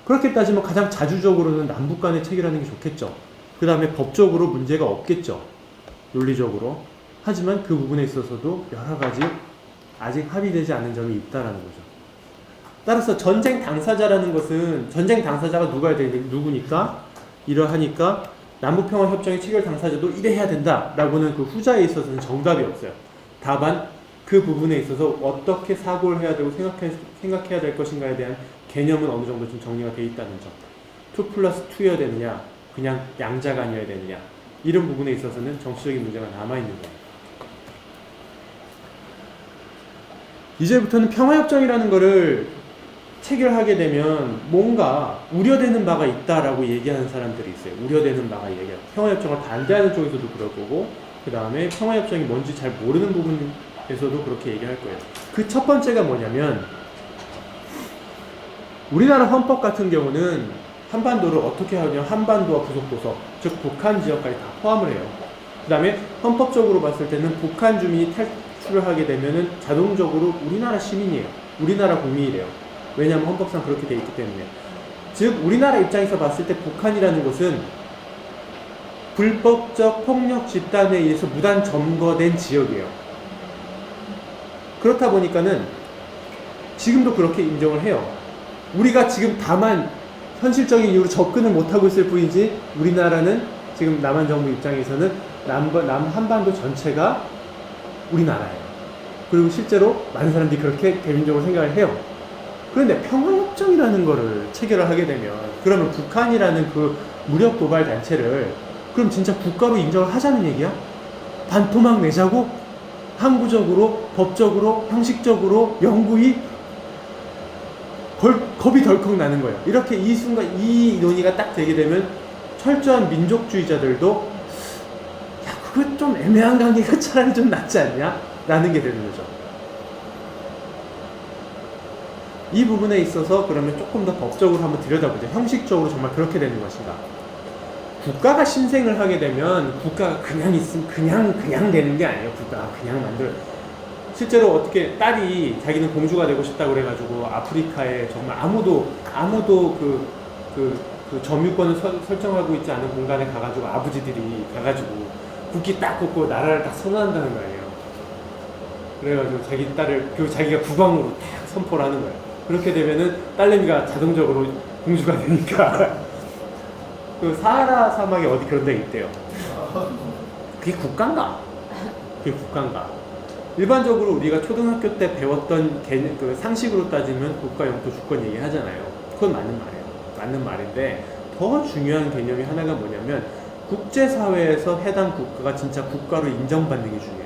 그렇게 따지면 가장 자주적으로는 남북 간에 체결하는 게 좋겠죠. 그 다음에 법적으로 문제가 없겠죠. 논리적으로. 하지만 그 부분에 있어서도 여러 가지 아직 합의되지 않은 점이 있다라는 거죠. 따라서 전쟁 당사자라는 것은 전쟁 당사자가 누구니까 이러하니까 남북평화협정의 체결 당사자도 이래야 된다라고는 그 후자에 있어서는 정답이 없어요. 다만 그 부분에 있어서 어떻게 사고를 해야 되고 생각해야 될 것인가에 대한 개념은 어느 정도 좀 정리가 되어 있다는 점. 2+2여야 되느냐, 그냥 양자가 아니어야 되느냐, 이런 부분에 있어서는 정치적인 문제가 남아있는 거예요. 이제부터는 평화협정이라는 거를 체결하게 되면 뭔가 우려되는 바가 있다라고 얘기하는 사람들이 있어요. 우려되는 바가 얘기해요. 평화협정을 반대하는 쪽에서도 그럴 거고, 그 다음에 평화협정이 뭔지 잘 모르는 부분에서도 그렇게 얘기할 거예요. 그 첫 번째가 뭐냐면, 우리나라 헌법 같은 경우는 한반도를 어떻게 하냐, 한반도와 부속도서, 즉 북한 지역까지 다 포함을 해요. 그 다음에 헌법적으로 봤을 때는 북한 주민이 탈출을 하게 되면은 자동적으로 우리나라 시민이에요. 우리나라 국민이래요. 왜냐하면 헌법상 그렇게 돼 있기 때문에. 즉 우리나라 입장에서 봤을 때 북한이라는 곳은 불법적 폭력 집단에 의해서 무단 점거된 지역이에요. 그렇다 보니까는 지금도 그렇게 인정을 해요. 우리가 지금 다만 현실적인 이유로 접근을 못하고 있을 뿐이지 우리나라는 지금 남한 정부 입장에서는 한반도 전체가 우리나라예요. 그리고 실제로 많은 사람들이 그렇게 개인적으로 생각을 해요. 그런데 평화협정이라는 거를 체결을 하게 되면 그러면 북한이라는 그 무력 도발 단체를 그럼 진짜 국가로 인정을 하자는 얘기야? 반토막 내자고? 항구적으로, 법적으로, 형식적으로, 영구히 겁이 덜컥 나는 거예요. 이렇게 이 순간 이 논의가 딱 되게 되면 철저한 민족주의자들도 야 그거 좀 애매한 관계가 차라리 좀 낫지 않냐? 라는 게 되는 거죠. 이 부분에 있어서 그러면 조금 더 법적으로 한번 들여다보죠. 형식적으로 정말 그렇게 되는 것인가? 국가가 신생을 하게 되면 국가가 그냥 있으면 그냥 되는 게 아니에요. 국가가 그냥 만들어. 실제로 어떻게 딸이 자기는 공주가 되고 싶다고 그래가지고 아프리카에 정말 아무도 그 점유권을 설정하고 있지 않은 공간에 가가지고 아버지들이 가가지고 국기 딱 꽂고 나라를 딱 선언한다는 거 아니에요. 그래가지고 자기 딸을 자기가 국왕으로 딱 선포를 하는 거예요. 그렇게 되면은 딸내미가 자동적으로 공주가 되니까 그 사하라 사막에 어디 그런 데 있대요. 그게 국가인가? 그게 국가인가? 일반적으로 우리가 초등학교 때 배웠던 그 상식으로 따지면 국가 영토 주권 얘기 하잖아요. 그건 맞는 말이에요. 맞는 말인데 더 중요한 개념이 하나가 뭐냐면 국제사회에서 해당 국가가 진짜 국가로 인정받는 게 중요해요.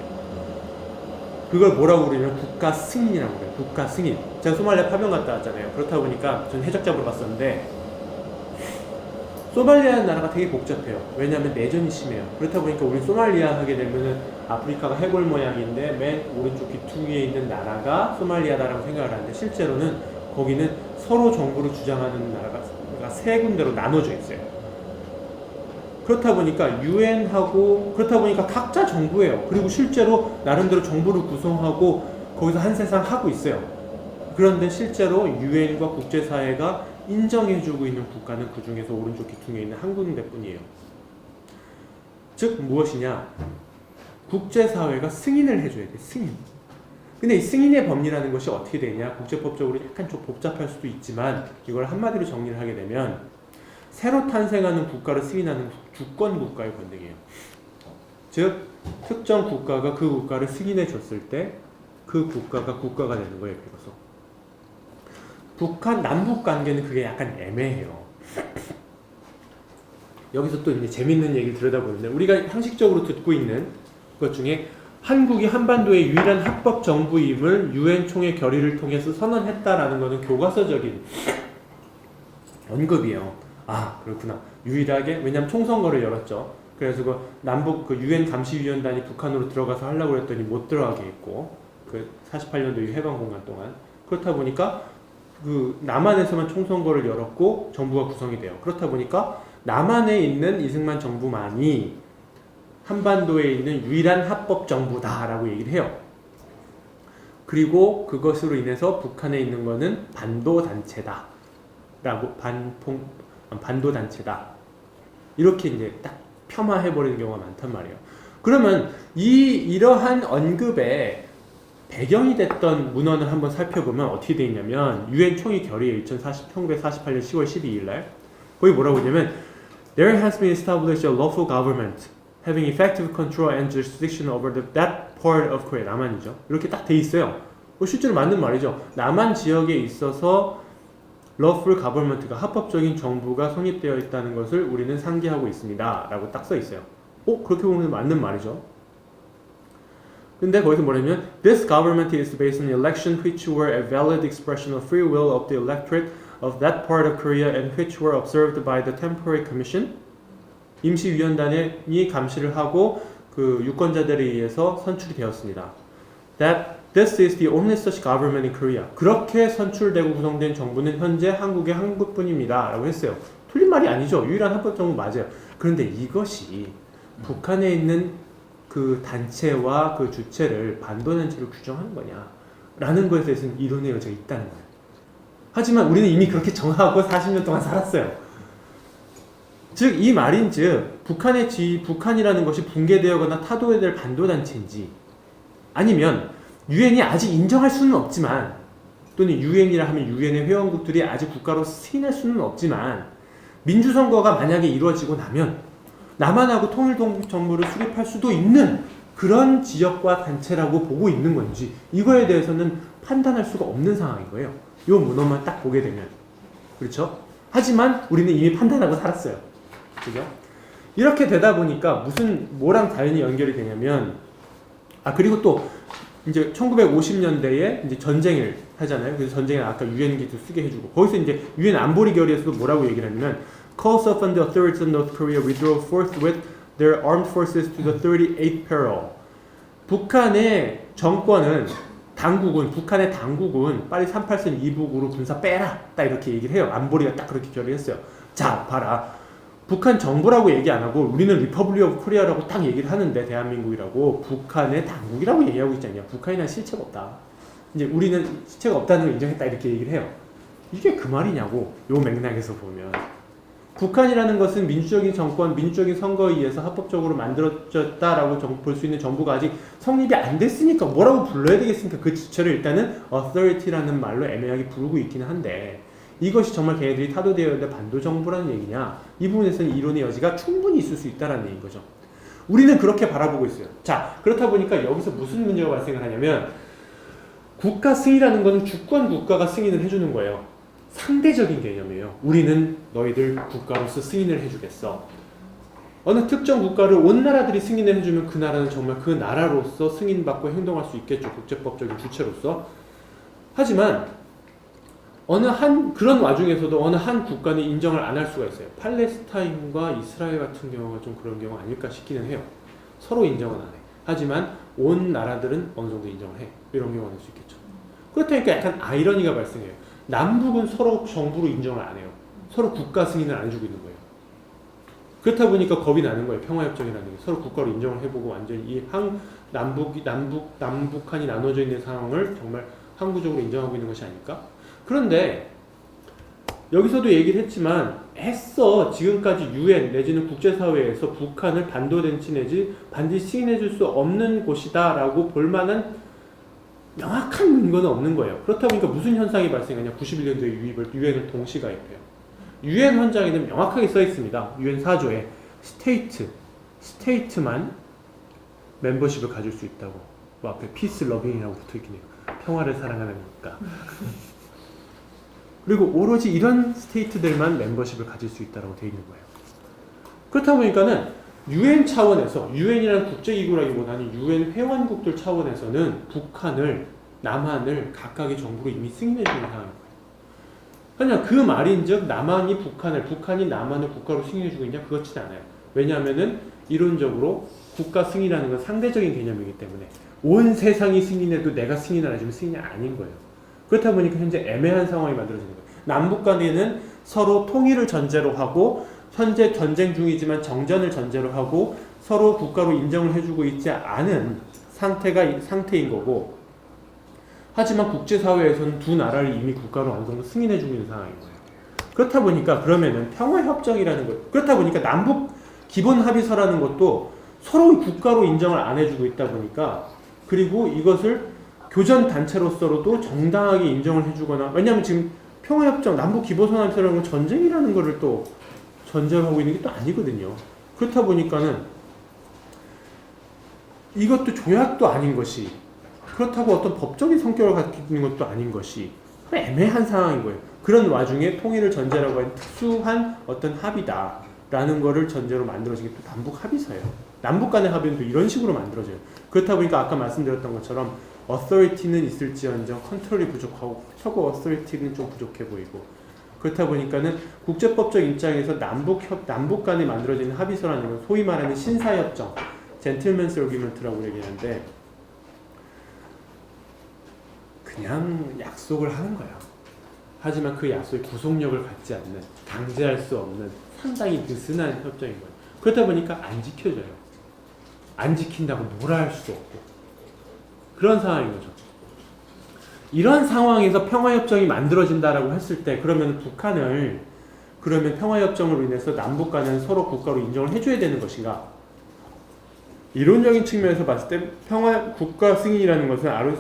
그걸 뭐라고 그러냐면 국가 승인이라고 그래요. 국가 승인. 제가 소말리아 파병 갔다 왔잖아요. 그렇다 보니까 전 해적잡으러 갔었는데 소말리아 나라가 되게 복잡해요. 왜냐하면 내전이 심해요. 그렇다 보니까 우리 소말리아 하게 되면은 아프리카가 해골 모양인데 맨 오른쪽 귀퉁이에 있는 나라가 소말리아다라고 생각을 하는데 실제로는 거기는 서로 정부를 주장하는 나라가 세 군데로 나눠져 있어요. 그렇다 보니까 유엔하고 그렇다 보니까 각자 정부예요. 그리고 실제로 나름대로 정부를 구성하고 거기서 한 세상 하고 있어요. 그런데 실제로 유엔과 국제사회가 인정해주고 있는 국가는 그 중에서 오른쪽 귀퉁이에 있는 한 군데뿐이에요. 즉 무엇이냐? 국제사회가 승인을 해줘야 돼. 승인. 근데 이 승인의 법리라는 것이 어떻게 되냐? 국제법적으로 약간 좀 복잡할 수도 있지만 이걸 한마디로 정리를 하게 되면 새로 탄생하는 국가를 승인하는 주권 국가의 권능이에요. 즉 특정 국가가 그 국가를 승인해 줬을 때 그 국가가 되는 거예요. 그래서 북한 남북 관계는 그게 약간 애매해요. 여기서 또 이제 재밌는 얘기를 들여다보는데 우리가 상식적으로 듣고 있는 것 중에 한국이 한반도의 유일한 합법 정부임을 유엔 총회 결의를 통해서 선언했다라는 것은 교과서적인 언급이에요. 아 그렇구나. 유일하게 왜냐하면 총선거를 열었죠. 그래서 그 남북 그 유엔 감시위원단이 북한으로 들어가서 하려고 했더니 못 들어가게 했고 그 48년도 해방 공간 동안 그렇다 보니까 그 남한에서만 총선거를 열었고 정부가 구성이 돼요. 그렇다 보니까 남한에 있는 이승만 정부만이 한반도에 있는 유일한 합법 정부다라고 얘기를 해요. 그리고 그것으로 인해서 북한에 있는 거는 반도단체다. 라고 반도단체다. 이렇게 이제 딱 폄하해버리는 경우가 많단 말이에요. 그러면 이러한 언급에 배경이 됐던 문헌을 한번 살펴보면 어떻게 되어 있냐면 유엔 총회 결의 1948년 10월 12일 날 거기 뭐라고 했냐면 There has been established a lawful government having effective control and jurisdiction over that part of Korea. 남한이죠. 이렇게 딱 돼 있어요. 실제로 맞는 말이죠. 남한 지역에 있어서 lawful government가 합법적인 정부가 성립되어 있다는 것을 우리는 상기하고 있습니다. 라고 딱 써 있어요. 그렇게 보면 맞는 말이죠. 근데 거기서 뭐냐면 This government is based on election which were a valid expression of free will of the electorate of that part of Korea and which were observed by the temporary commission. 임시위원단이 감시를 하고 그 유권자들에 의해서 선출이 되었습니다. That this is the only such government in Korea. 그렇게 선출되고 구성된 정부는 현재 한국의 한 곳뿐입니다. 라고 했어요. 틀린 말이 아니죠. 유일한 합법 정부 맞아요. 그런데 이것이 북한에 있는 그 단체와 그 주체를 반도단체로 규정하는 거냐 라는 것에 대해서는 이론의 여지가 있다는 거예요. 하지만 우리는 이미 그렇게 정하고 40년 동안 살았어요. 즉 이 말인즉 북한이라는 것이 붕괴되거나 타도해야 될 반도단체인지 아니면 유엔이 아직 인정할 수는 없지만 또는 유엔이라 하면 유엔의 회원국들이 아직 국가로 승인할 수는 없지만 민주선거가 만약에 이루어지고 나면 남한하고 통일정부를 수립할 수도 있는 그런 지역과 단체라고 보고 있는 건지 이거에 대해서는 판단할 수가 없는 상황인 거예요. 이 문헌만 딱 보게 되면. 그렇죠? 하지만 우리는 이미 판단하고 살았어요. 그죠? 이렇게 되다 보니까 뭐랑 자연히 연결이 되냐면 그리고 또 이제 1950년대에 이제 전쟁을 하잖아요. 그래서 전쟁에 아까 유엔 기도 쓰게 해주고 거기서 이제 유엔 안보리 결의에서도 뭐라고 얘기를 하냐면 calls upon the authorities of North Korea withdraw forthwith their armed forces to the 38th parallel. 북한의 정권은 북한의 당국은 빨리 38선 이북으로 군사 빼라. 딱 이렇게 얘기를 해요. 안보리가 딱 그렇게 결의했어요. 자, 봐라. 북한 정부라고 얘기 안 하고 우리는 리퍼블릭 오브 코리아라고 딱 얘기를 하는데 대한민국이라고 북한의 당국이라고 얘기하고 있지 않냐. 북한에 대한 실체가 없다. 이제 우리는 실체가 없다는 걸 인정했다 이렇게 얘기를 해요. 이게 그 말이냐고. 요 맥락에서 보면 북한이라는 것은 민주적인 정권, 민주적인 선거에 의해서 합법적으로 만들어졌다라고 볼 수 있는 정부가 아직 성립이 안 됐으니까 뭐라고 불러야 되겠습니까? 그 주체를 일단은 authority라는 말로 애매하게 부르고 있기는 한데 이것이 정말 걔네들이 타도되어야 될 반도 정부라는 얘기냐? 이 부분에서는 이론의 여지가 충분히 있을 수 있다는 얘기인 거죠. 우리는 그렇게 바라보고 있어요. 자, 그렇다 보니까 여기서 무슨 문제가 발생을 하냐면 국가 승인이라는 것은 주권 국가가 승인을 해주는 거예요. 상대적인 개념이에요. 우리는 너희들 국가로서 승인을 해주겠어. 어느 특정 국가를 온 나라들이 승인을 해주면 그 나라는 정말 그 나라로서 승인받고 행동할 수 있겠죠. 국제법적인 주체로서. 하지만 그런 와중에서도 어느 한 국가는 인정을 안 할 수가 있어요. 팔레스타인과 이스라엘 같은 경우가 좀 그런 경우 아닐까 싶기는 해요. 서로 인정은 안 해. 하지만 온 나라들은 어느 정도 인정을 해. 이런 경우가 될 수 있겠죠. 그렇다니까 약간 아이러니가 발생해요. 남북은 서로 정부로 인정을 안 해요. 서로 국가 승인을 안 해주고 있는 거예요. 그렇다 보니까 겁이 나는 거예요. 평화협정이라는 게. 서로 국가로 인정을 해보고 완전히 이 남북한이 나눠져 있는 상황을 정말 항구적으로 인정하고 있는 것이 아닐까? 그런데 여기서도 얘기를 했지만 지금까지 유엔 내지는 국제사회에서 북한을 반도단체 내지 반드시 승인해줄 수 없는 곳이다 라고 볼만한 명확한 근거는 없는 거예요. 그렇다 보니까 무슨 현상이 발생하냐. 91년도에 유엔을 동시 가입해요. 유엔 헌장에는 명확하게 써 있습니다. 유엔 4조에 스테이트만 멤버십을 가질 수 있다고. 뭐 앞에 피스 러빙이라고 붙어있긴 해요. 평화를 사랑하는 국가. 그리고 오로지 이런 스테이트들만 멤버십을 가질 수 있다고 되어 있는 거예요. 그렇다 보니까는 유엔 차원에서 유엔이라는 국제기구라기보다는 유엔 회원국들 차원에서는 남한을 각각의 정부로 이미 승인해 주는 상황인 거예요. 그냥 그 말인즉 북한이 남한을 국가로 승인해 주고 있냐? 그렇지는 않아요. 왜냐하면은 이론적으로 국가 승인이라는 건 상대적인 개념이기 때문에 온 세상이 승인해도 내가 승인을 안 해주면 승인이 아닌 거예요. 그렇다 보니까 현재 애매한 상황이 만들어지는 거예요. 남북 간에는 서로 통일을 전제로 하고 현재 전쟁 중이지만 정전을 전제로 하고 서로 국가로 인정을 해주고 있지 않은 상태인 거고 하지만 국제사회에서는 두 나라를 이미 국가로 어느 정도 승인해주고 있는 상황인 거예요. 그렇다 보니까 그러면은 평화협정이라는 것 그렇다 보니까 남북 기본합의서라는 것도 서로 국가로 인정을 안 해주고 있다 보니까 그리고 이것을 교전단체로서로도 정당하게 인정을 해주거나 왜냐하면 지금 평화협정 남북 기본합의서라는 건 전쟁이라는 거를 또 전제로 하고 있는 게 또 아니거든요. 그렇다 보니까는 이것도 조약도 아닌 것이 그렇다고 어떤 법적인 성격을 갖는 것도 아닌 것이 애매한 상황인 거예요. 그런 와중에 통일을 전제라고 하는 특수한 어떤 합의다라는 거를 전제로 만들어진 게 또 남북 합의서예요. 남북 간의 합의는 또 이런 식으로 만들어져요. 그렇다 보니까 아까 말씀드렸던 것처럼 authority는 있을지언정 컨트롤이 부족하고 서구 authority는 좀 부족해 보이고 그렇다 보니까는 국제법적 입장에서 남북 간에 만들어지는 합의서라는 건 소위 말하는 신사협정, 젠틀맨스 어기먼트라고 얘기하는데 그냥 약속을 하는 거야. 하지만 그 약속이 구속력을 갖지 않는, 강제할 수 없는 상당히 느슨한 협정인 거예요. 그렇다 보니까 안 지켜져요. 안 지킨다고 뭐라 할 수도 없고 그런 상황인 거죠. 이런 상황에서 평화협정이 만들어진다라고 했을 때 그러면 그러면 평화협정으로 인해서 남북 간은 서로 국가로 인정을 해줘야 되는 것인가? 이론적인 측면에서 봤을 때 국가 승인이라는 것은 아주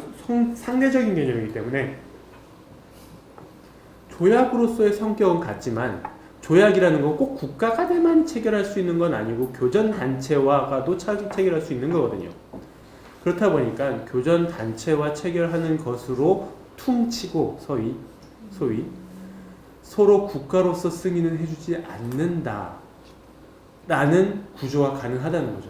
상대적인 개념이기 때문에 조약으로서의 성격은 같지만 조약이라는 건 꼭 국가 간에만 체결할 수 있는 건 아니고 교전단체와도 체결할 수 있는 거거든요. 그렇다 보니까 교전단체와 체결하는 것으로 퉁치고 소위 서로 국가로서 승인을 해주지 않는다 라는 구조가 가능하다는 거죠.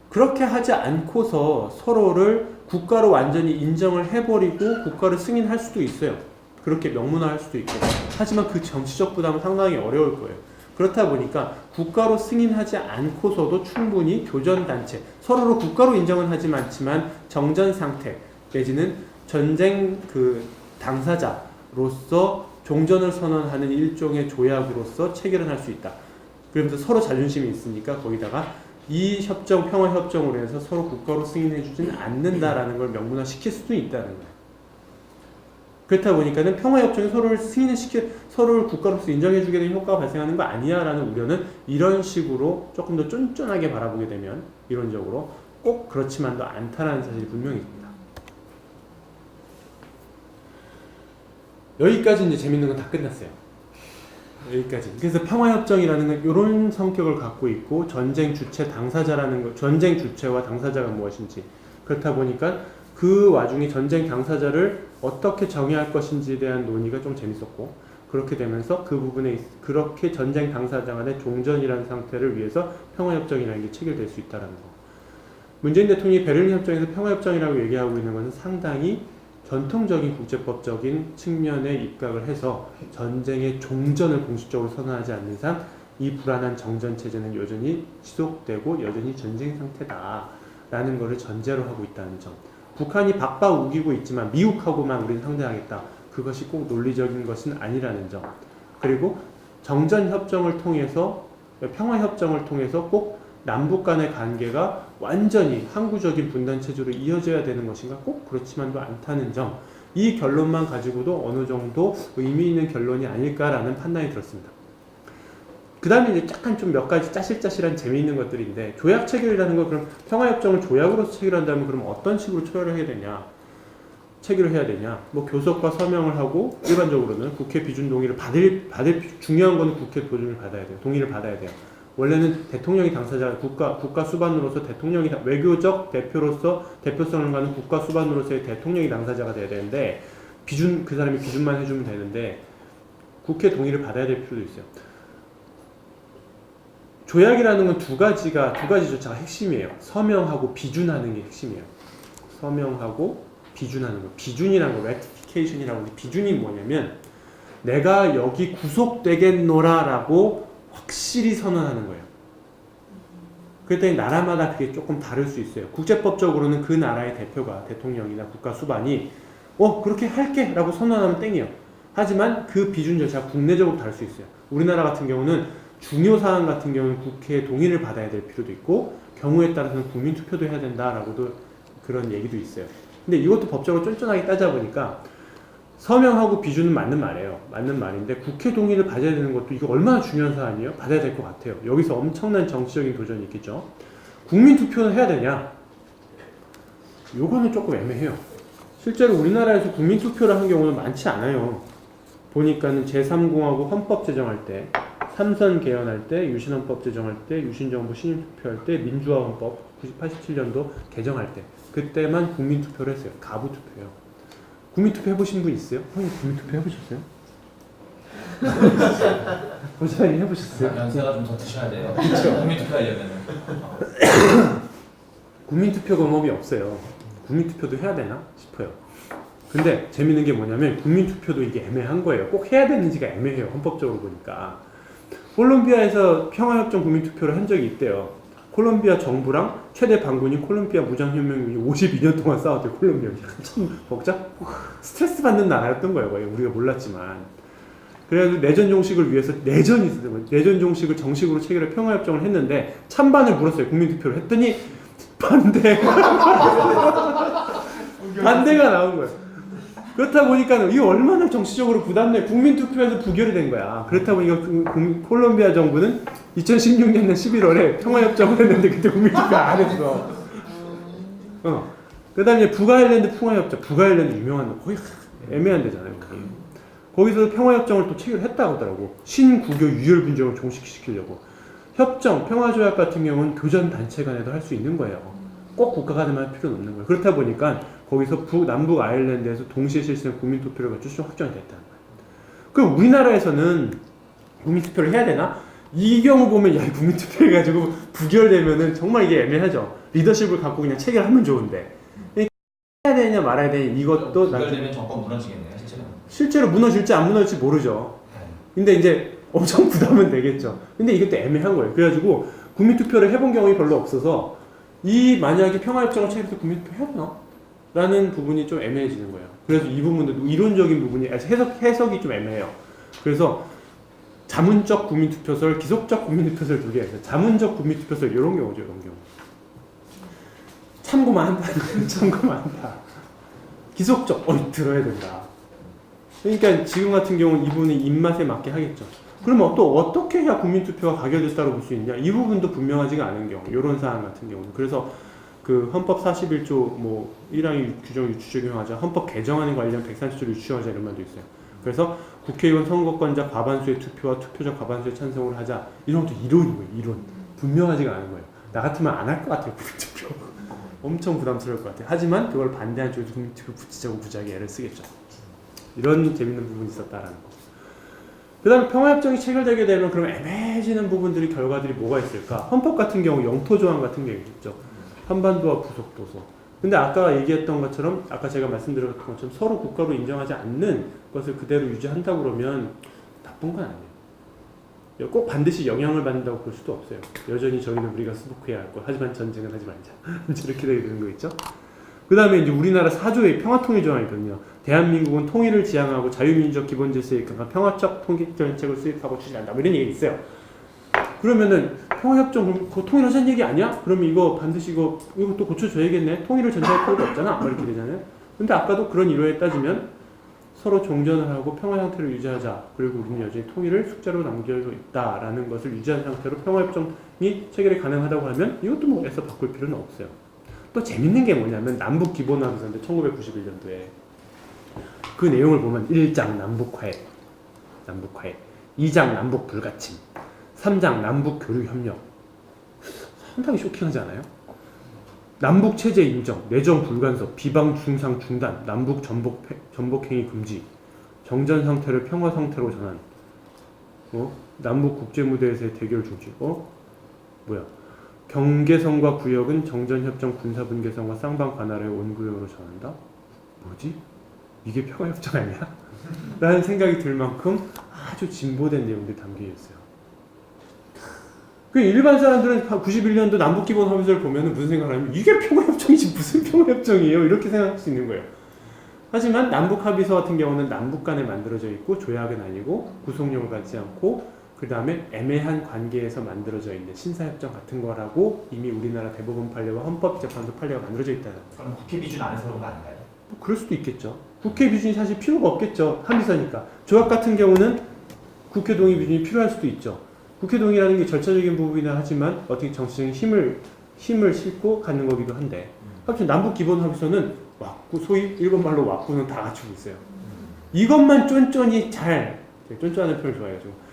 그렇게 하지 않고서 서로를 국가로 완전히 인정을 해버리고 국가를 승인할 수도 있어요. 그렇게 명문화할 수도 있고. 하지만 그 정치적 부담은 상당히 어려울 거예요. 그렇다 보니까 국가로 승인하지 않고서도 충분히 교전단체, 서로를 국가로 인정은 하지 않지만 정전 상태 내지는 전쟁 당사자로서 종전을 선언하는 일종의 조약으로서 체결을 할 수 있다. 그러면서 서로 자존심이 있으니까 거기다가 이 협정, 평화협정으로 해서 서로 국가로 승인해주지는 않는다라는 걸 명문화시킬 수도 있다는 거예요. 그렇다 보니까는 평화협정이 서로를 국가로서 인정해주게 되는 효과가 발생하는 거 아니야 라는 우려는 이런 식으로 조금 더 쫀쫀하게 바라보게 되면 이론적으로 꼭 그렇지만도 않다라는 사실이 분명히 있습니다. 여기까지 이제 재밌는 건 다 끝났어요. 여기까지. 그래서 평화협정이라는 건 이런 성격을 갖고 있고 전쟁 주체와 당사자가 무엇인지 그렇다 보니까 그 와중에 전쟁 당사자를 어떻게 정의할 것인지에 대한 논의가 좀 재밌었고 그렇게 되면서 그 부분에 그렇게 전쟁 당사자 간의 종전이라는 상태를 위해서 평화협정이라는 게 체결될 수 있다는 거. 문재인 대통령이 베를린 협정에서 평화협정이라고 얘기하고 있는 것은 상당히 전통적인 국제법적인 측면에 입각을 해서 전쟁의 종전을 공식적으로 선언하지 않는 한 이 불안한 정전체제는 여전히 지속되고 여전히 전쟁 상태다라는 것을 전제로 하고 있다는 점. 북한이 박박 우기고 있지만 미국하고만 우리는 상대하겠다. 그것이 꼭 논리적인 것은 아니라는 점. 그리고 정전협정을 통해서 평화협정을 통해서 꼭 남북 간의 관계가 완전히 항구적인 분단체제로 이어져야 되는 것인가? 꼭 그렇지만도 않다는 점. 이 결론만 가지고도 어느 정도 의미 있는 결론이 아닐까라는 판단이 들었습니다. 그 다음에 이제 약간 좀 몇 가지 짜실짜실한 재미있는 것들인데 조약 체결이라는 거 그럼 평화협정을 조약으로서 체결한다면 그럼 어떤 식으로 체결을 해야 되냐? 뭐 교섭과 서명을 하고 일반적으로는 국회 비준 동의를 받을 중요한 거는 국회 비준을 받아야 돼요. 동의를 받아야 돼요. 원래는 대통령이 당사자 국가 수반으로서 대통령이 외교적 대표로서 대표성을 갖는 국가 수반으로서의 대통령이 당사자가 돼야 되는데 그 사람이 비준만 해주면 되는데 국회 동의를 받아야 될 필요도 있어요. 조약이라는 건 두 가지 조차가 핵심이에요. 서명하고 비준하는 게 핵심이에요. 서명하고 비준하는 거. 비준이라는 거, ratification이라고 하는데 비준이 뭐냐면 내가 여기 구속되겠노라라고 확실히 선언하는 거예요. 그랬더니 나라마다 그게 조금 다를 수 있어요. 국제법적으로는 그 나라의 대표가 대통령이나 국가 수반이 그렇게 할게 라고 선언하면 땡이에요. 하지만 그 비준 절차가 국내적으로 다를 수 있어요. 우리나라 같은 경우는 중요 사안 같은 경우는 국회의 동의를 받아야 될 필요도 있고 경우에 따라서는 국민투표도 해야 된다라고도 그런 얘기도 있어요. 근데 이것도 법적으로 쫀쫀하게 따져보니까 서명하고 비준은 맞는 말이에요. 맞는 말인데 국회 동의를 받아야 되는 것도 이거 얼마나 중요한 사안이에요? 받아야 될 것 같아요. 여기서 엄청난 정치적인 도전이 있겠죠. 국민투표는 해야 되냐? 요거는 조금 애매해요. 실제로 우리나라에서 국민투표를 한 경우는 많지 않아요. 보니까는 제3공화국 헌법 제정할 때 삼선 개헌할 때, 유신헌법 제정할 때, 유신정부 신임투표할 때, 민주화헌법 87년도 개정할 때 그때만 국민투표를 했어요. 가부투표요. 국민투표 해보신 분 있어요? 형님 국민투표 해보셨어요? 보좌님 해보셨어요? 연세가 좀 더 드셔야 돼요. 그렇죠. 국민투표 하려면. 국민투표 경험이 없어요. 국민투표도 해야 되나 싶어요. 근데 재밌는 게 뭐냐면 국민투표도 이게 애매한 거예요. 꼭 해야 되는지가 애매해요. 헌법적으로 보니까. 콜롬비아에서 평화협정 국민투표를 한 적이 있대요. 콜롬비아 정부랑 최대 반군인 콜롬비아 무장혁명군이 52년 동안 싸웠대요. 콜롬비아. 참 스트레스 받는 나라였던 거예요. 우리가 몰랐지만. 그래서 내전 종식을 위해서 내전이 있었어요. 내전 종식을 정식으로 체결해 평화협정을 했는데 찬반을 물었어요. 국민투표를 했더니 반대. 반대가 나온 거예요. 그렇다 보니까 이게 얼마나 정치적으로 부담돼. 국민투표에서 부결이 된 거야. 그렇다 보니까 콜롬비아 정부는 2016년 11월에 평화협정을 했는데 그때 국민투표 안 했어. 그 다음에 북아일랜드 평화협정. 북아일랜드 유명한 거 거의 애매한 데잖아요. 거기서 평화협정을 또 체결했다고 하더라고. 신국교 유혈분쟁을 종식시키려고. 협정, 평화조약 같은 경우는 교전단체 간에도 할 수 있는 거예요. 꼭 국가 간에만 할 필요는 없는 거예요. 그렇다 보니까 거기서 남북 아일랜드에서 동시에 실시한 국민투표를 거쳐 확정이 됐다는 거예요. 그럼 우리나라에서는 국민투표를 해야 되나? 이 경우 보면 야 국민투표 해가지고 부결되면은 정말 이게 애매하죠. 리더십을 갖고 그냥 체결하면 좋은데 해야 되냐 말아야 되냐 이것도 부결되면 정권 무너지겠네요 실제로. 실제로 무너질지 안 무너질지 모르죠. 근데 이제 엄청 부담은 되겠죠. 근데 이것도 애매한 거예요. 그래가지고 국민투표를 해본 경험이 별로 없어서 이 만약에 평화협정을 체결해서 국민투표 해야 되나? 라는 부분이 좀 애매해지는 거예요. 그래서 이 부분도 이론적인 부분이 해석이 좀 애매해요. 그래서 자문적 국민투표설, 기속적 국민투표설 두 개 있어요. 자문적 국민투표설 이런 경우죠. 이런 경우. 참고만 한다. 참고만 한다. 기속적, 들어야 된다. 그러니까 지금 같은 경우는 이분의 입맛에 맞게 하겠죠. 그러면 또 어떻게 해야 국민투표가 가결됐다고 볼 수 있냐? 이 부분도 분명하지가 않은 경우, 이런 사안 같은 경우는. 그래서 그 헌법 41조 뭐 1항의 규정 유추 적용하자, 헌법 개정안에 관련 130조를 유추하자 이런 말도 있어요. 그래서 국회의원 선거권자 과반수의 투표와 투표자 과반수의 찬성을 하자. 이런 것도 이론인 거예요. 이론. 분명하지가 않은 거예요. 나 같으면 안 할 것 같아요. 국민투표. 엄청 부담스러울 것 같아요. 하지만 그걸 반대한 쪽에서 국민투표 붙이자고 무지하게 애를 쓰겠죠. 이런 재밌는 부분이 있었다라는 거. 그 다음에 평화협정이 체결되게 되면 그럼 애매해지는 부분들이 결과들이 뭐가 있을까? 헌법 같은 경우 영토조항 같은 게 있죠. 한반도와 부속도서. 근데 아까 얘기했던 것처럼 아까 제가 말씀드렸던 것처럼 서로 국가로 인정하지 않는 것을 그대로 유지한다고 그러면 나쁜 건 아니에요. 꼭 반드시 영향을 받는다고 볼 수도 없어요. 여전히 저희는 우리가 수복해야 할 것. 하지만 전쟁은 하지 말자. 이렇게 되는 거 있죠. 그 다음에 이제 우리나라 4조의 평화통일조항이거든요. 대한민국은 통일을 지향하고 자유민주적 기본질서에 입각한 평화적 통일 정책을 수립하고 추진한다. 뭐 이런 얘기 있어요. 그러면은 평화협정 그거 통일하자는 얘기 아니야? 그러면 이거 반드시 이거 또 고쳐줘야겠네. 통일을 전제할 필요도 없잖아. 뭐 이렇게 되잖아요. 근데 아까도 그런 이론에 따지면 서로 종전을 하고 평화 형태를 유지하자. 그리고 우리는 여전히 통일을 숙제로 남겨져 있다라는 것을 유지한 상태로 평화협정이 체결이 가능하다고 하면 이것도 뭐 애써 바꿀 필요는 없어요. 또 재밌는 게 뭐냐면 남북 기본합의서인데 1991년도에 그 내용을 보면 1장 남북화해, 2장 남북 불가침, 3장 남북 교류 협력. 상당히 쇼킹하지 않아요? 남북 체제 인정, 내정 불간섭, 비방 중상 중단, 남북 전복행위 금지, 정전 상태를 평화 상태로 전환, 남북 국제 무대에서의 대결 중지, 경계선과 구역은 정전협정 군사분계선과 쌍방 관할의 원구역으로 전한다? 뭐지? 이게 평화협정 아니야? 라는 생각이 들 만큼 아주 진보된 내용들이 담겨있어요. 그 일반 사람들은 91년도 남북기본합의서를 보면 무슨 생각을 하냐면 이게 평화협정이지 무슨 평화협정이에요? 이렇게 생각할 수 있는 거예요. 하지만 남북합의서 같은 경우는 남북 간에 만들어져 있고 조약은 아니고 구속력을 갖지 않고 그 다음에 애매한 관계에서 만들어져 있는 신사협정 같은 거라고 이미 우리나라 대법원 판례와 헌법재판소 판례가 만들어져 있다는 거예요. 그럼 국회 비준 안에서 그런 거 아닌가요? 뭐 그럴 수도 있겠죠. 국회 비준이 사실 필요가 없겠죠. 합의서니까. 조약 같은 경우는 국회 동의 비준이 필요할 수도 있죠. 국회 동의라는 게 절차적인 부분이긴 하지만 어떻게 정치적인 힘을 싣고 갖는 거기도 한데 하여튼 남북 기본 합의서는 왁구, 소위 일본말로 왁구는 다 갖추고 있어요. 이것만 쫀쫀히 잘, 쫀쫀하는 표현을 좋아해가지고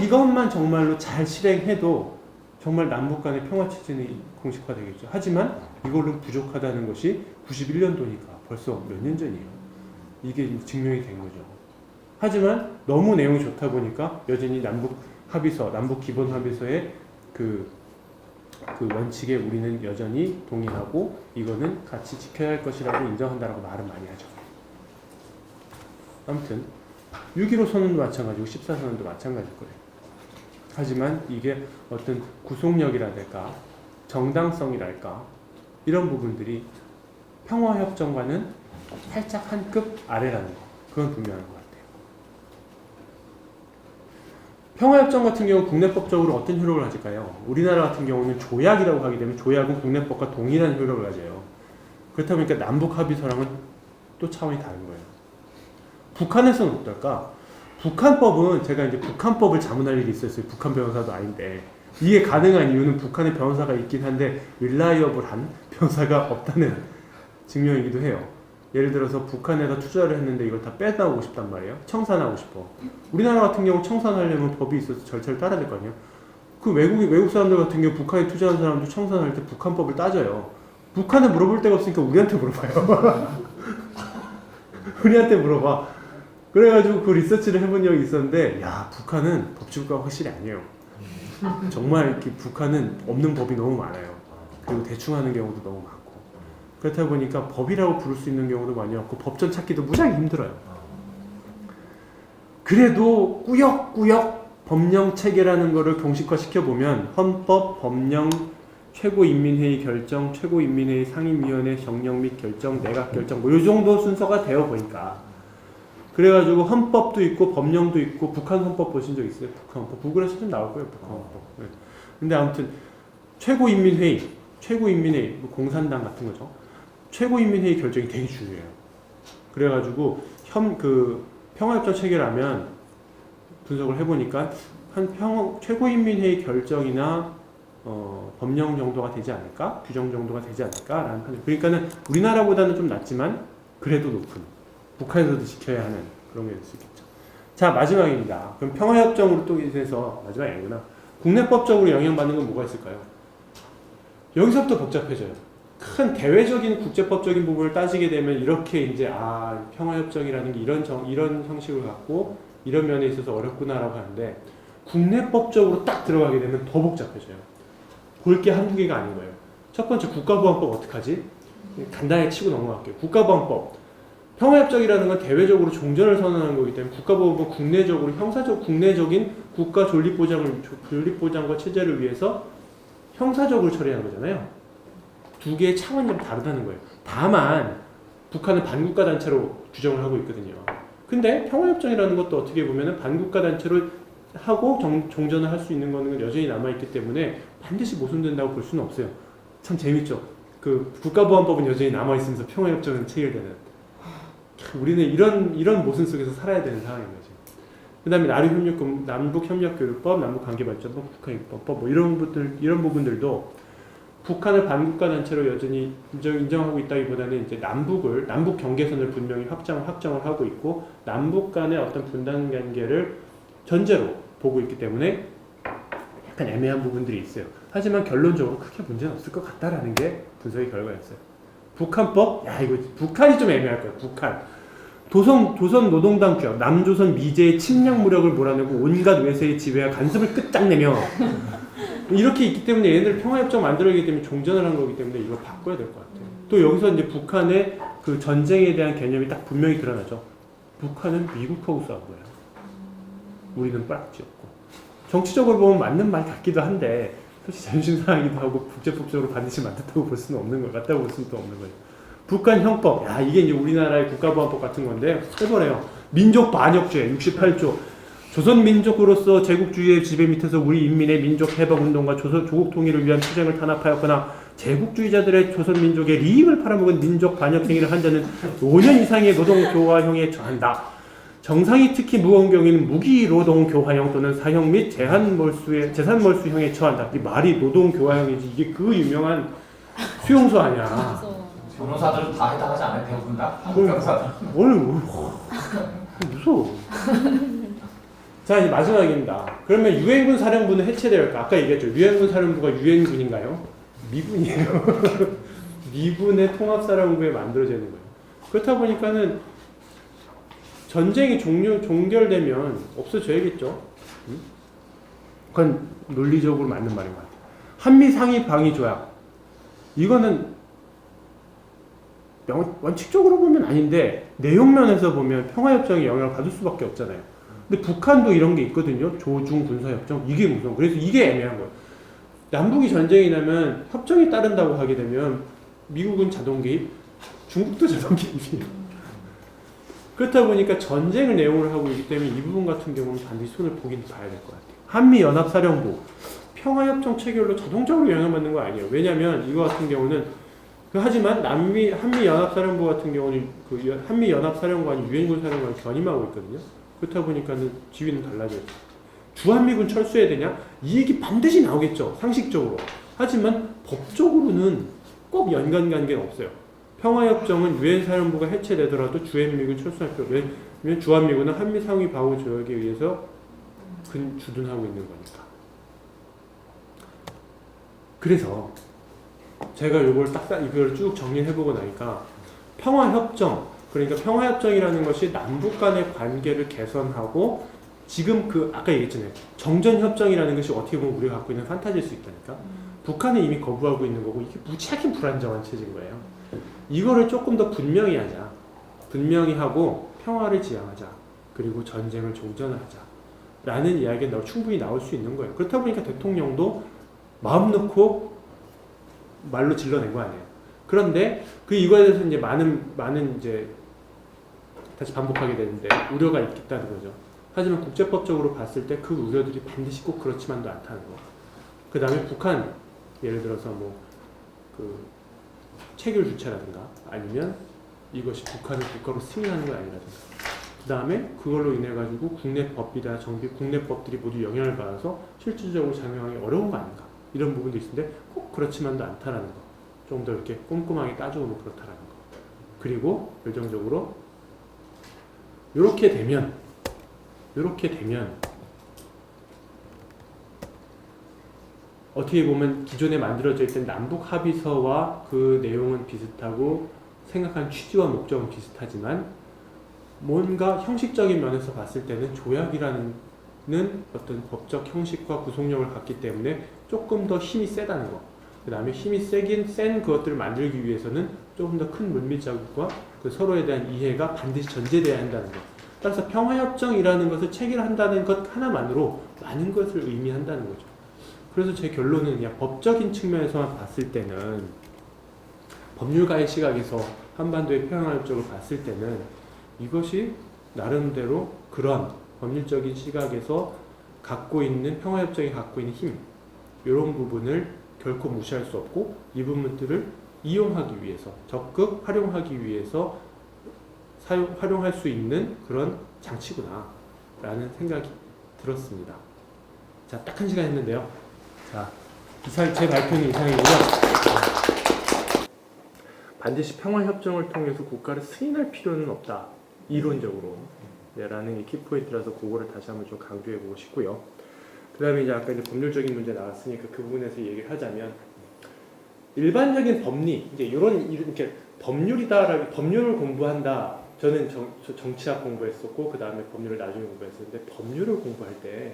이것만 정말로 잘 실행해도 정말 남북 간의 평화 체제는 공식화되겠죠. 하지만 이걸로 부족하다는 것이 91년도니까 벌써 몇 년 전이에요. 이게 증명이 된 거죠. 하지만 너무 내용이 좋다 보니까 여전히 남북 합의서, 남북 기본 합의서의 그 원칙에 우리는 여전히 동의하고 이거는 같이 지켜야 할 것이라고 인정한다라고 말은 많이 하죠. 아무튼 6.15 선언도 마찬가지고 14선언도 마찬가지일 거예요. 하지만 이게 어떤 구속력이랄까 정당성이랄까 이런 부분들이 평화협정과는 살짝 한 급 아래라는 거. 그건 분명한 것 같아요. 평화협정 같은 경우 국내법적으로 어떤 효력을 가질까요? 우리나라 같은 경우는 조약이라고 하게 되면 조약은 국내법과 동일한 효력을 가져요. 그렇다 보니까 남북 합의서랑은 또 차원이 다른 거예요. 북한에서는 어떨까? 북한법은 제가 이제 북한법을 자문할 일이 있었어요. 북한 변호사도 아닌데 이게 가능한 이유는 북한에 변호사가 있긴 한데 릴라이어블한 변호사가 없다는 증명이기도 해요. 예를 들어서 북한에다 투자를 했는데 이걸 다 빼나오고 싶단 말이에요. 청산하고 싶어. 우리나라 같은 경우 청산하려면 법이 있어서 절차를 따라야 될 거 아니에요. 그 외국 사람들 같은 경우 북한에 투자한 사람도 청산할 때 북한법을 따져요. 북한에 물어볼 데가 없으니까 우리한테 물어봐요. 우리한테 물어봐. 그래가지고 그 리서치를 해본 적이 있었는데, 야, 북한은 법치국가가 확실히 아니에요. 정말 이렇게 북한은 없는 법이 너무 많아요. 그리고 대충 하는 경우도 너무 많고. 그렇다 보니까 법이라고 부를 수 있는 경우도 많이 없고, 법전 찾기도 무지하게 힘들어요. 그래도 꾸역꾸역 법령 체계라는 거를 공식화 시켜보면, 헌법, 법령, 최고인민회의 결정, 최고인민회의 상임위원회 정령 및 결정, 내각 결정, 뭐 이 정도 순서가 되어 보니까. 그래가지고 헌법도 있고 법령도 있고 북한 헌법 보신 적 있어요? 북한 헌법. 구글에서 좀 나올 거예요, 북한 헌법. 네. 근데 아무튼 최고인민회의, 뭐 공산당 같은 거죠. 최고인민회의 결정이 되게 중요해요. 그래가지고 평화협정 체계라면 분석을 해보니까 최고인민회의 결정이나 법령 정도가 되지 않을까? 규정 정도가 되지 않을까라는 판단. 그러니까는 우리나라보다는 좀 낮지만 그래도 높은. 북한에서도 지켜야 하는 그런 게 될 수 있겠죠. 자, 마지막입니다. 그럼 평화협정으로 또 인해서 마지막이 아니구나. 국내법적으로 영향받는 건 뭐가 있을까요? 여기서부터 복잡해져요. 큰 대외적인 국제법적인 부분을 따지게 되면 이렇게 이제 평화협정이라는 게 이런 형식을 갖고 이런 면에 있어서 어렵구나라고 하는데 국내법적으로 딱 들어가게 되면 더 복잡해져요. 볼 게 한두 개가 아닌 거예요. 첫 번째 국가보안법 어떡하지? 간단하게 치고 넘어갈게요. 국가보안법. 평화협정이라는 건 대외적으로 종전을 선언하는 거기 때문에 국가보안법 국내적으로 국내적인 국가 존립보장과 체제를 위해서 형사적으로 처리하는 거잖아요. 두 개의 차원이 좀 다르다는 거예요. 다만 북한은 반국가 단체로 규정을 하고 있거든요. 근데 평화협정이라는 것도 어떻게 보면 반국가 단체로 하고 종전을 할 수 있는 거는 여전히 남아있기 때문에 반드시 모순된다고 볼 수는 없어요. 참 재밌죠. 그 국가보안법은 여전히 남아있으면서 평화협정은 체결되는. 우리는 이런 모순 속에서 살아야 되는 상황인 거죠. 그 다음에 남북협력교류법, 남북관계발전법, 북한입법법 뭐 이런 부분들도 북한을 반국가 단체로 여전히 인정하고 있다기보다는 이제 남북 경계선을 분명히 확정을 하고 있고 남북 간의 어떤 분단 관계를 전제로 보고 있기 때문에 약간 애매한 부분들이 있어요. 하지만 결론적으로 크게 문제는 없을 것 같다라는 게 분석의 결과였어요. 북한법? 이거 북한이 좀 애매할 거예요. 북한. 조선 노동당 규약, 남조선 미제의 침략 무력을 몰아내고 온갖 외세의 지배와 간섭을 끝장내며 이렇게 있기 때문에 얘네들 평화협정 만들어야기 때문에 종전을 한 거기 때문에 이걸 바꿔야 될 것 같아요. 또 여기서 이제 북한의 그 전쟁에 대한 개념이 딱 분명히 드러나죠. 북한은 미국하고 싸운 거예요. 우리는 빡지였고. 정치적으로 보면 맞는 말 같기도 한데 사실 자존심 상하기도 하고 국제법적으로 반드시 맞다고 볼 수는 없는 거 같다고 볼 수는 또 없는 거예요. 북한 형법, 이게 이제 우리나라의 국가보안법 같은 건데 해보래요. 민족 반역죄 68조. 조선민족으로서 제국주의의 지배 밑에서 우리 인민의 민족 해방운동과 조국 통일을 위한 투쟁을 탄압하였거나 제국주의자들의 조선민족의 리익을 팔아먹은 민족 반역 행위를 한 자는 5년 이상의 노동교화형에 처한다. 정상이 특히 무거운 경우에는 무기노동교화형 또는 사형 및 재산몰수형에 처한다. 이 말이 노동교화형이지 이게 그 유명한 수용소 아니야. 변호사들은 다 해당하지 않아요? 대부분 다? 한국 변호사들. 무서워. 자, 이제 마지막입니다. 그러면 유엔군 사령부는 해체될까? 아까 얘기했죠. 유엔군 사령부가 유엔군인가요? 미군이에요. 미군의 통합사령부에 만들어지는 거예요. 그렇다 보니까는 전쟁이 종결되면 없어져야겠죠. 그건 논리적으로 맞는 말인 것 같아요. 한미 상위 방위 조약. 이거는 원칙적으로 보면 아닌데 내용면에서 보면 평화협정에 영향을 받을 수밖에 없잖아요. 근데 북한도 이런 게 있거든요. 조중 군사협정. 이게 무슨 그래서 이게 애매한 거예요. 남북이 전쟁이 나면 협정이 따른다고 하게 되면 미국은 자동 개입, 중국도 자동 개입이에요. 그렇다 보니까 전쟁을 내용으로 하고 있기 때문에 이 부분 같은 경우는 반드시 손을 보긴 봐야 될 것 같아요. 한미연합사령부 평화협정 체결로 자동적으로 영향받는 거 아니에요. 왜냐하면 이거 같은 경우는 하지만 한미 연합사령부 같은 경우는 한미 연합사령관이 유엔군 사령관을 견임하고 있거든요. 그렇다 보니까는 지위는 달라져요. 주한미군 철수해야 되냐? 이 얘기 반드시 나오겠죠. 상식적으로. 하지만 법적으로는 꼭 연관관계는 없어요. 평화협정은 유엔 사령부가 해체되더라도 주한미군 철수할 필요. 왜냐면 주한미군은 한미 상위 방어 조약에 의해서 주둔하고 있는 거니까. 그래서 제가 이걸 쭉 정리해보고 나니까 평화협정, 그러니까 평화협정이라는 것이 남북 간의 관계를 개선하고 지금 아까 얘기했잖아요. 정전협정이라는 것이 어떻게 보면 우리가 갖고 있는 판타지일 수 있다니까. 북한은 이미 거부하고 있는 거고 이게 무지하게 불안정한 체제인 거예요. 이거를 조금 더 분명히 하자. 분명히 하고 평화를 지향하자. 그리고 전쟁을 종전하자. 라는 이야기가 충분히 나올 수 있는 거예요. 그렇다 보니까 대통령도 마음 놓고 말로 질러낸 거 아니에요. 그런데 이거에 대해서 이제 많은 이제 다시 반복하게 되는데 우려가 있다는 거죠. 하지만 국제법적으로 봤을 때 그 우려들이 반드시 꼭 그렇지만도 않다는 거. 그 다음에 북한 예를 들어서 체결 주체라든가 아니면 이것이 북한을 국가로 승인하는 건 아니라든가. 그 다음에 그걸로 인해 가지고 국내 법이나 국내 법들이 모두 영향을 받아서 실질적으로 작용하기 어려운 거 아닌가. 이런 부분도 있는데 꼭 그렇지만도 않다라는 거. 좀 더 이렇게 꼼꼼하게 따져보면 그렇다라는 거. 그리고 결정적으로 이렇게 되면 어떻게 보면 기존에 만들어져 있던 남북 합의서와 그 내용은 비슷하고 생각한 취지와 목적은 비슷하지만 뭔가 형식적인 면에서 봤을 때는 조약이라는 어떤 법적 형식과 구속력을 갖기 때문에 조금 더 힘이 세다는 거. 그 다음에 힘이 센 그것들을 만들기 위해서는 조금 더 큰 물밑작업과 그 서로에 대한 이해가 반드시 전제돼야 한다는 거. 따라서 평화협정이라는 것을 체결한다는 것 하나만으로 많은 것을 의미한다는 거죠. 그래서 제 결론은 그냥 법적인 측면에서만 봤을 때는 법률가의 시각에서 한반도의 평화협정을 봤을 때는 이것이 나름대로 그런 법률적인 시각에서 평화협정이 갖고 있는 힘, 이런 부분을 결코 무시할 수 없고 이 부분들을 이용하기 위해서 적극 활용하기 위해서 활용할 수 있는 그런 장치구나 라는 생각이 들었습니다. 자, 딱 1시간 했는데요. 자, 제 발표는 이상이고요. 반드시 평화협정을 통해서 국가를 승인할 필요는 없다. 이론적으로. 네, 라는 게 키포인트라서 그거를 다시 한번 좀 강조해보고 싶고요. 그 다음에 이제 아까 이제 법률적인 문제 나왔으니까 그 부분에서 얘기를 하자면 일반적인 법리, 이제 이렇게 법률을 공부한다. 저는 정치학 공부했었고 그 다음에 법률을 나중에 공부했었는데 법률을 공부할 때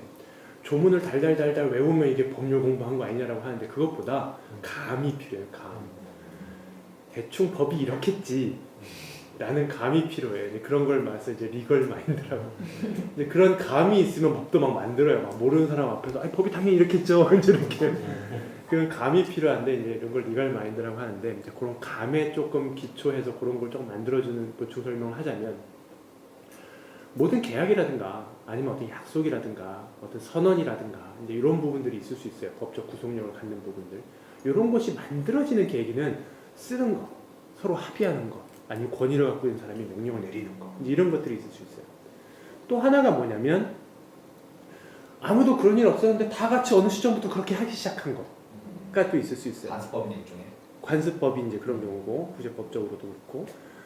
조문을 달달달달 외우면 이게 법률 공부한 거 아니냐라고 하는데 그것보다 감이 필요해요. 대충 법이 이렇겠지 라는 감이 필요해. 그런 걸 말해서 이제 리걸 마인드라고. 근데 그런 감이 있으면 법도 막 만들어요. 막 모르는 사람 앞에서 법이 당연히 이렇겠죠. 이제 이렇게. 그런 감이 필요한데 이제 이런 걸 리걸 마인드라고 하는데 이제 그런 감에 조금 기초해서 그런 걸 좀 만들어주는 보충 설명을 하자면 모든 계약이라든가 아니면 어떤 약속이라든가 어떤 선언이라든가 이제 이런 부분들이 있을 수 있어요. 법적 구속력을 갖는 부분들. 이런 것이 만들어지는 계기는 쓰는 거, 서로 합의하는 거, 아니면 권위를 갖고 있는 사람이 명령을 내리는 거, 이제 이런 것들이 있을 수 있어요. 또 하나가 뭐냐면 아무도 그런 일 없었는데 다 같이 어느 시점부터 그렇게 하기 시작한 거가 또 있을 수 있어요. 관습법인 일종의. 관습법이 이제 그런 경우고 구제법적으로도 그렇고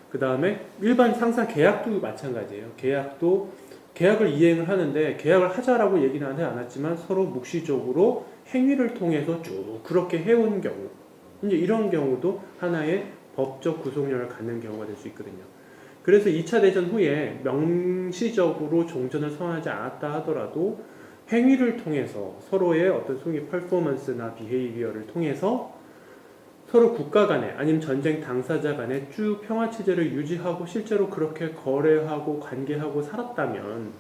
그 다음에 일반 상사 계약도 마찬가지예요. 계약을 이행을 하는데 계약을 하자라고 얘기는 하지 않았지만 서로 묵시적으로 행위를 통해서 쭉 그렇게 해온 경우 이제 이런 경우도 하나의 법적 구속력을 갖는 경우가 될 수 있거든요. 그래서 2차 대전 후에 명시적으로 종전을 선언하지 않았다 하더라도 행위를 통해서 서로의 어떤 소위 퍼포먼스나 비헤이비어를 통해서 서로 국가 간에 아니면 전쟁 당사자 간에 쭉 평화체제를 유지하고 실제로 그렇게 거래하고 관계하고 살았다면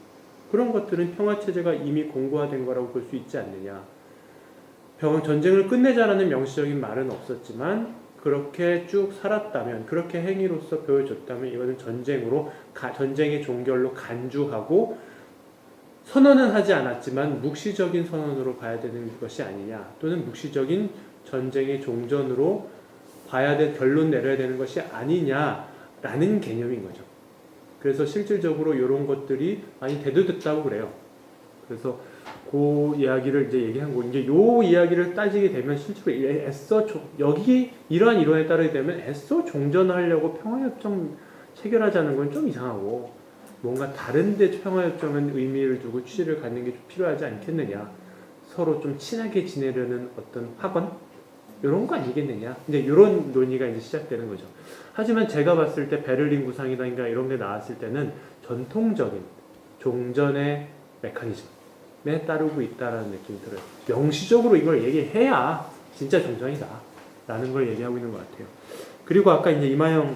그런 것들은 평화체제가 이미 공고화된 거라고 볼 수 있지 않느냐. 전쟁을 끝내자라는 명시적인 말은 없었지만 그렇게 쭉 살았다면 그렇게 행위로서 보여줬다면 이거는 전쟁의 종결로 간주하고 선언은 하지 않았지만 묵시적인 선언으로 봐야 되는 것이 아니냐 또는 묵시적인 전쟁의 종전으로 봐야 될 결론 내려야 되는 것이 아니냐라는 개념인 거죠. 그래서 실질적으로 이런 것들이 많이 대두됐다고 그래요. 그래서 그 이야기를 이제 얘기한 거, 이제 요 이야기를 따지게 되면 실제로 애써 여기 이러한 이론에 따르게 되면 애써 종전하려고 평화협정 체결하자는 건 좀 이상하고 뭔가 다른데 평화협정은 의미를 두고 취지를 갖는 게 좀 필요하지 않겠느냐. 서로 좀 친하게 지내려는 어떤 확언 이런 거 아니겠느냐. 이제 이런 논의가 이제 시작되는 거죠. 하지만 제가 봤을 때 베를린 구상이라든가 이런 게 나왔을 때는 전통적인 종전의 메커니즘에 따르고 있다라는 느낌이 들어요. 명시적으로 이걸 얘기해야 진짜 종전이다 라는 걸 얘기하고 있는 것 같아요. 그리고 아까 이제 이마영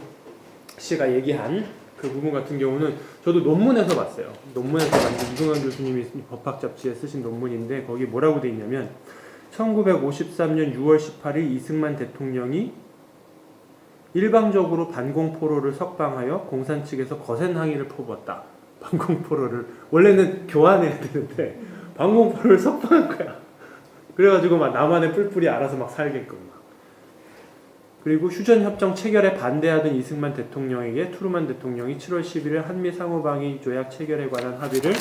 씨가 얘기한 그 부분 같은 경우는 저도 논문에서 봤어요. 논문에서 봤는데 이승환 교수님이 법학 잡지에 쓰신 논문인데 거기 뭐라고 돼 있냐면 1953년 6월 18일 이승만 대통령이 일방적으로 반공포로를 석방하여 공산 측에서 거센 항의를 퍼부었다. 반공포로를 원래는 교환해야 되는데 반공포로를 석방한 거야. 그래가지고 막 남한의 뿔뿔이 알아서 막 살게끔 막. 그리고 휴전협정 체결에 반대하던 이승만 대통령에게 트루만 대통령이 7월 11일 한미 상호방위 조약 체결에 관한 합의를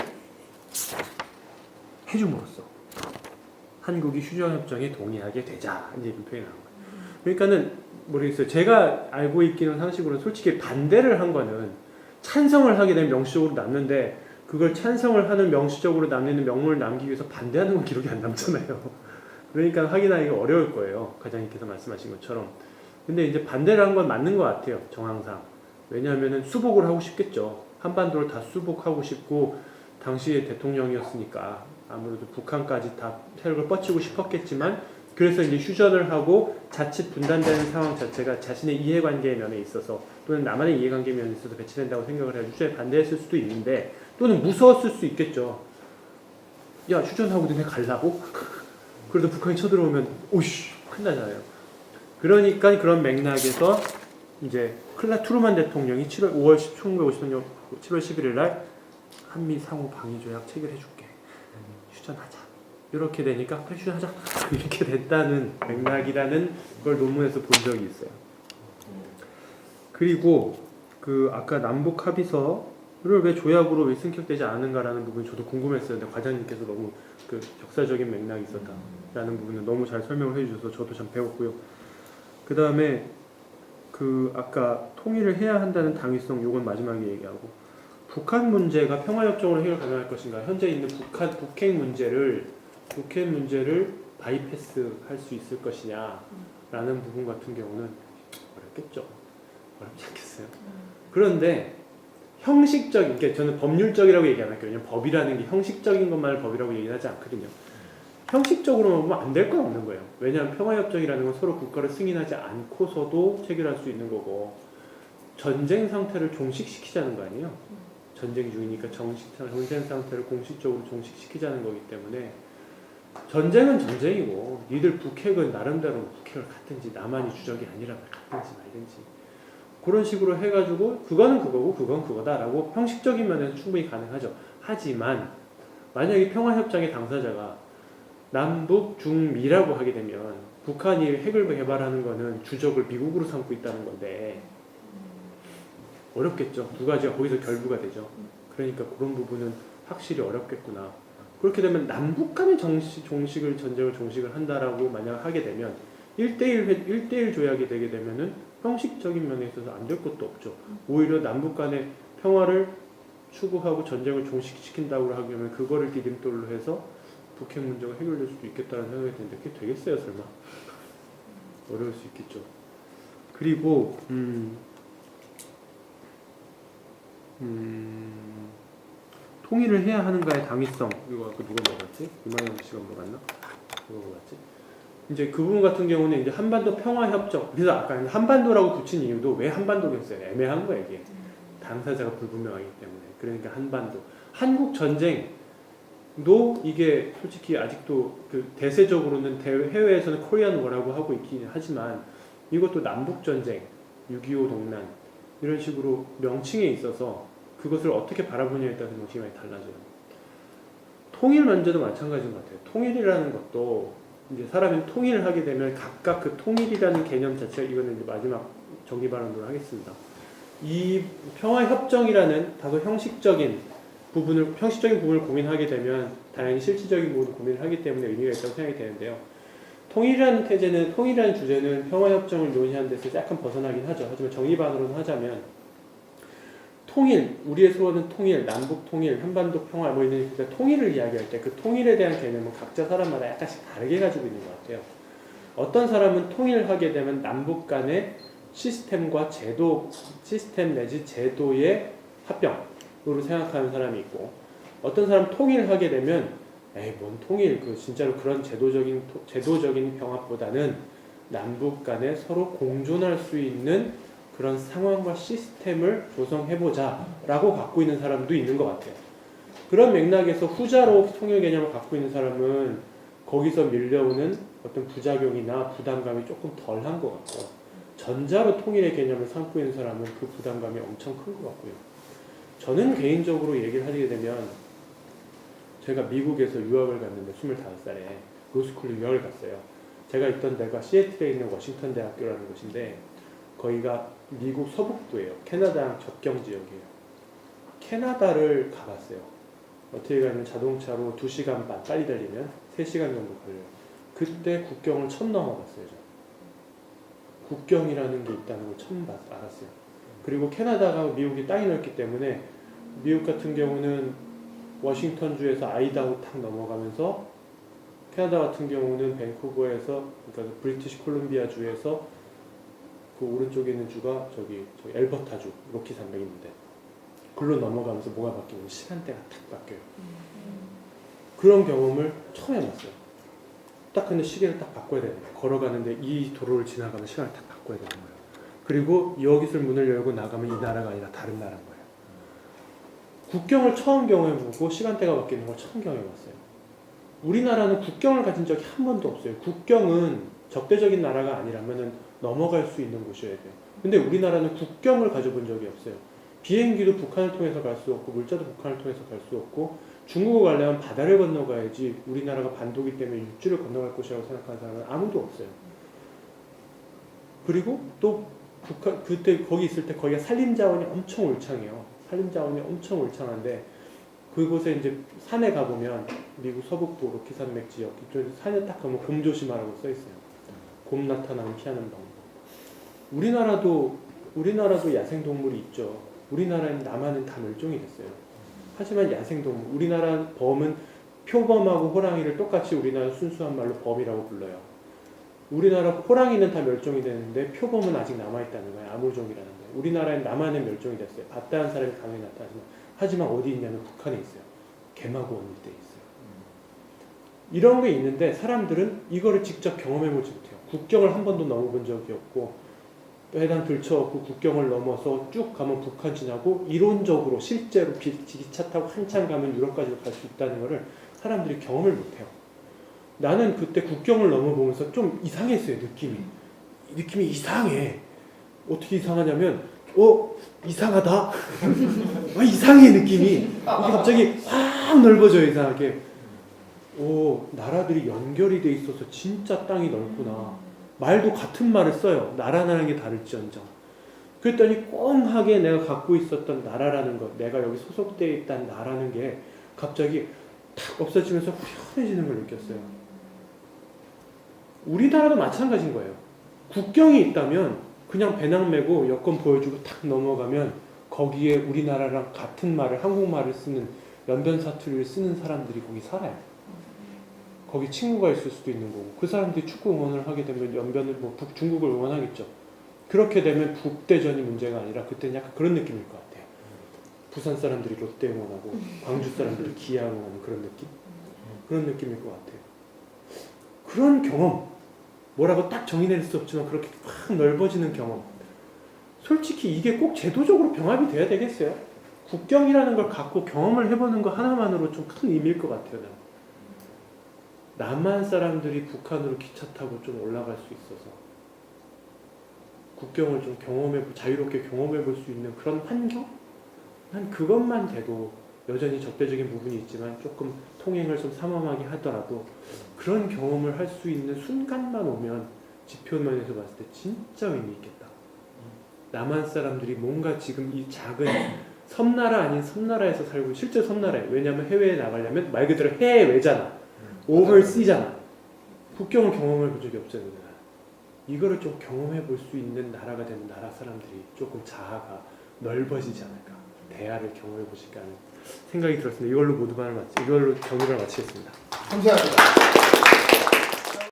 해줌으로써 한국이 휴전협정에 동의하게 되자 이제 이런 표현이 나온 거예요. 그러니까는 모르겠어요. 제가 알고 있기는 상식으로 솔직히 반대를 한 거는 찬성을 하게 되면 명시적으로 남는데 그걸 찬성을 하는 명시적으로 남는 명문을 남기기 위해서 반대하는 건 기록이 안 남잖아요. 그러니까 확인하기가 어려울 거예요. 과장님께서 말씀하신 것처럼. 근데 이제 반대를 한 건 맞는 것 같아요. 정황상. 왜냐하면 수복을 하고 싶겠죠. 한반도를 다 수복하고 싶고 당시에 대통령이었으니까 아무래도 북한까지 다 세력을 뻗치고 싶었겠지만 그래서 이제 휴전을 하고 자칫 분단되는 상황 자체가 자신의 이해관계의 면에 있어서 또는 남한의 이해관계 면에 있어서 배치된다고 생각을 해서 휴전에 반대했을 수도 있는데 또는 무서웠을 수 있겠죠. 야 휴전하고 너네 갈라고? 그래도 북한이 쳐들어오면 오이씨 큰일 나잖아요. 그러니까 그런 맥락에서 이제 트루만 대통령이 1953년 7월 11일 날 한미 상호 방위 조약 체결해줄게. 휴전하자. 이렇게 되니까 그래 휴전하자. 이렇게 됐다는 맥락이라는 걸 논문에서 본 적이 있어요. 그리고 그 아까 남북 합의서를 왜 조약으로 왜 승격되지 않은가라는 부분이 저도 궁금했어요. 근데 과장님께서 너무 그 역사적인 맥락이 있었다라는 부분을 너무 잘 설명을 해주셔서 저도 참 배웠고요. 그 다음에 그 아까 통일을 해야 한다는 당위성 요건 마지막에 얘기하고 북한 문제가 평화협정으로 해결 가능할 것인가 현재 있는 북핵 문제를 바이패스 할 수 있을 것이냐 라는 부분 같은 경우는 어렵겠죠. 어렵지 않겠어요. 그런데 형식적인 게 저는 법률적이라고 얘기 안 할게요. 왜냐면 법이라는 게 형식적인 것만을 법이라고 얘기하지 않거든요. 형식적으로 보면 안 될 건 없는 거예요. 왜냐하면 평화협정이라는 건 서로 국가를 승인하지 않고서도 체결할 수 있는 거고 전쟁 상태를 종식시키자는 거 아니에요. 전쟁 중이니까 전쟁 상태를 공식적으로 종식시키자는 거기 때문에 전쟁은 전쟁이고 니들 북핵은 나름대로 북핵을 갖든지 남한이 주적이 아니라면 갖든지 말든지 그런 식으로 해가지고 그거는 그거고 그건 그거다라고 형식적인 면에서 충분히 가능하죠. 하지만 만약에 평화협정의 당사자가 남북 중미라고 하게 되면 북한이 핵을 개발하는 거는 주적을 미국으로 삼고 있다는 건데 어렵겠죠. 두 가지가 거기서 결부가 되죠. 그러니까 그런 부분은 확실히 어렵겠구나. 그렇게 되면 남북 간의 전쟁을 종식을 한다라고 만약 하게 되면 1대1 조약이 되게 되면은 형식적인 면에 있어서 안 될 것도 없죠. 오히려 남북 간의 평화를 추구하고 전쟁을 종식시킨다고 하면 그거를 디딤돌로 해서 북핵 문제가 해결될 수도 있겠다는 생각이 드는데 그게 되겠어요 설마? 어려울 수 있겠죠. 그리고 통일을 해야 하는가의 당위성 이거 아까 누가 물어봤지? 이만영 씨가 물어봤나? 누가 물어봤지? 이제 그 부분 같은 경우는 이제 한반도 평화협정 그래서 아까 한반도라고 붙인 이유도 왜 한반도겠어요? 애매한 거야 이게 당사자가 불분명하기 때문에 그러니까 한반도 한국 전쟁 도 이게 솔직히 아직도 그 대세적으로는 해외에서는 코리안 워라고 하고 있긴 하지만 이것도 남북전쟁, 6.25 동란 이런 식으로 명칭에 있어서 그것을 어떻게 바라보냐에 따라서 명칭이 많이 달라져요. 통일 문제도 마찬가지인 것 같아요. 통일이라는 것도 이제 사람이 통일을 하게 되면 각각 그 통일이라는 개념 자체가 이거는 이제 마지막 정리 발언으로 하겠습니다. 이 평화협정이라는 다소 형식적인 부분을 고민하게 되면 당연히 실질적인 부분을 고민을 하기 때문에 의미가 있다고 생각이 되는데요. 통일이라는 주제는 평화협정을 논의하는 데서 약간 벗어나긴 하죠. 하지만 정리 발언으로 하자면 통일, 우리의 소원은 통일, 남북 통일, 한반도 평화 뭐 이런 통일을 이야기할 때 그 통일에 대한 개념은 각자 사람마다 약간씩 다르게 가지고 있는 것 같아요. 어떤 사람은 통일을 하게 되면 남북 간의 시스템과 제도, 시스템 내지 제도의 합병으로 생각하는 사람이 있고, 어떤 사람은 통일을 하게 되면 에이 뭔 통일, 그 진짜로 그런 제도적인 평화보다는 남북 간에 서로 공존할 수 있는 그런 상황과 시스템을 조성해보자 라고 갖고 있는 사람도 있는 것 같아요. 그런 맥락에서 후자로 통일 개념을 갖고 있는 사람은 거기서 밀려오는 어떤 부작용이나 부담감이 조금 덜한 것 같고, 전자로 통일의 개념을 삼고 있는 사람은 그 부담감이 엄청 큰 것 같고요. 저는 개인적으로 얘기를 하게 되면 제가 미국에서 유학을 갔는데 25살에 로스쿨로 유학을 갔어요. 제가 있던 데가 시애틀에 있는 워싱턴 대학교라는 곳인데 거기가 미국 서북부예요. 캐나다랑 접경 지역이에요. 캐나다를 가봤어요. 어떻게 가냐면 자동차로 2시간 반, 빨리 달리면 3시간 정도 걸려요. 그때 국경을 처음 넘어갔어요. 저. 국경이라는 게 있다는 걸 처음 알았어요. 그리고 캐나다가 미국이 땅이 넓기 때문에 미국 같은 경우는 워싱턴주에서 아이다호 탁 넘어가면서, 캐나다 같은 경우는 밴쿠버에서, 그러니까 브리티시 콜ум비아 주에서 그 오른쪽에 있는 주가 저기 엘버타주, 로키 산맥이 있는데 글로 넘어가면서 뭐가 바뀌면 시간대가 탁 바뀌어요. 그런 경험을 처음 해봤어요. 딱 근데 시계를 딱 바꿔야 되는 거예요. 걸어가는데 이 도로를 지나가면 시간을 딱 바꿔야 되는 거예요. 그리고 여기서 문을 열고 나가면 이 나라가 아니라 다른 나라인 거예요. 국경을 처음 경험해보고 시간대가 바뀌는 걸 처음 경험해봤어요. 우리나라는 국경을 가진 적이 한 번도 없어요. 국경은 적대적인 나라가 아니라면 넘어갈 수 있는 곳이어야 돼요. 근데 우리나라는 국경을 가져본 적이 없어요. 비행기도 북한을 통해서 갈 수 없고 물자도 북한을 통해서 갈 수 없고, 중국을 가려면 바다를 건너가야지 우리나라가 반도기 때문에 육지를 건너갈 곳이라고 생각하는 사람은 아무도 없어요. 그리고 또 북한, 그때 거기 있을 때 거기가 산림자원이 엄청 울창해요. 산림자원이 엄청 울창한데 그곳에 이제 산에 가보면 미국 서북부 로키 산맥 지역 이쪽에 산에 딱 가면 곰 조심하라고 써 있어요. 곰 나타나면 피하는 방법. 우리나라도 야생 동물이 있죠. 우리나라는 남한은 다 멸종이 됐어요. 하지만 야생 동물, 우리나라 범은 표범하고 호랑이를 똑같이 우리나라 순수한 말로 범이라고 불러요. 우리나라 호랑이는 다 멸종이 됐는데 표범은 아직 남아있다는 거예요. 아물종이라는 거예요. 우리나라엔 남한은 멸종이 됐어요. 봤다는 사람이 강하게 나타나지만, 하지만 어디 있냐면 북한에 있어요. 개마고 언니 때 있어요. 이런 게 있는데 사람들은 이거를 직접 경험해보지 못해요. 국경을 한 번도 넘어본 적이 없고, 해당 들쳐갖고 국경을 넘어서 쭉 가면 북한 지나고, 이론적으로 실제로 기차 타고 한참 가면 유럽까지도 갈 수 있다는 거를 사람들이 경험을 못해요. 나는 그때 국경을 넘어보면서 좀 이상했어요. 느낌이 이상해. 어떻게 이상하냐면 이상하다. 이상해. 느낌이 이게 갑자기 확 넓어져요. 이상하게. 나라들이 연결이 돼 있어서 진짜 땅이 넓구나. 말도 같은 말을 써요. 나라라는 게 다를지언정. 그랬더니 꽁하게 내가 갖고 있었던 나라라는 것, 내가 여기 소속되어 있다는 나라는 게 갑자기 탁 없어지면서 편해지는 걸 느꼈어요. 우리나라도 마찬가지인 거예요. 국경이 있다면 그냥 배낭 메고 여권 보여주고 탁 넘어가면 거기에 우리나라랑 같은 말을, 한국말을 쓰는, 연변 사투리를 쓰는 사람들이 거기 살아요. 거기 친구가 있을 수도 있는 거고, 그 사람들이 축구 응원을 하게 되면 연변을 중국을 응원하겠죠. 그렇게 되면 북대전이 문제가 아니라 그때는 약간 그런 느낌일 것 같아요. 부산 사람들이 롯데 응원하고 광주 사람들이 기아 응원하는 그런 느낌? 그런 느낌일 것 같아요. 그런 경험, 뭐라고 딱 정의 내릴 수 없지만 그렇게 확 넓어지는 경험. 솔직히 이게 꼭 제도적으로 병합이 돼야 되겠어요? 국경이라는 걸 갖고 경험을 해보는 거 하나만으로 좀 큰 의미일 것 같아요. 남한 사람들이 북한으로 기차 타고 좀 올라갈 수 있어서 국경을 좀 자유롭게 경험해 볼 수 있는 그런 환경? 난 그것만 돼도 여전히 적대적인 부분이 있지만 조금 통행을 좀 삼엄하게 하더라도 그런 경험을 할 수 있는 순간만 오면 지표면에서 봤을 때 진짜 의미 있겠다. 남한 사람들이 뭔가 지금 이 작은 섬나라 아닌 섬나라에서 살고 실제 섬나라에 왜냐하면 해외에 나가려면 말 그대로 해외잖아. 오버시잖아. 국경을 경험해 본 적이 없잖아요. 이거를 좀 경험해 볼 수 있는 나라가 되는 나라 사람들이 조금 자아가 넓어지지 않을까. 대화를 경험해 보실까 하는 생각이 들었습니다. 이걸로 정리를 마치겠습니다. 감사합니다.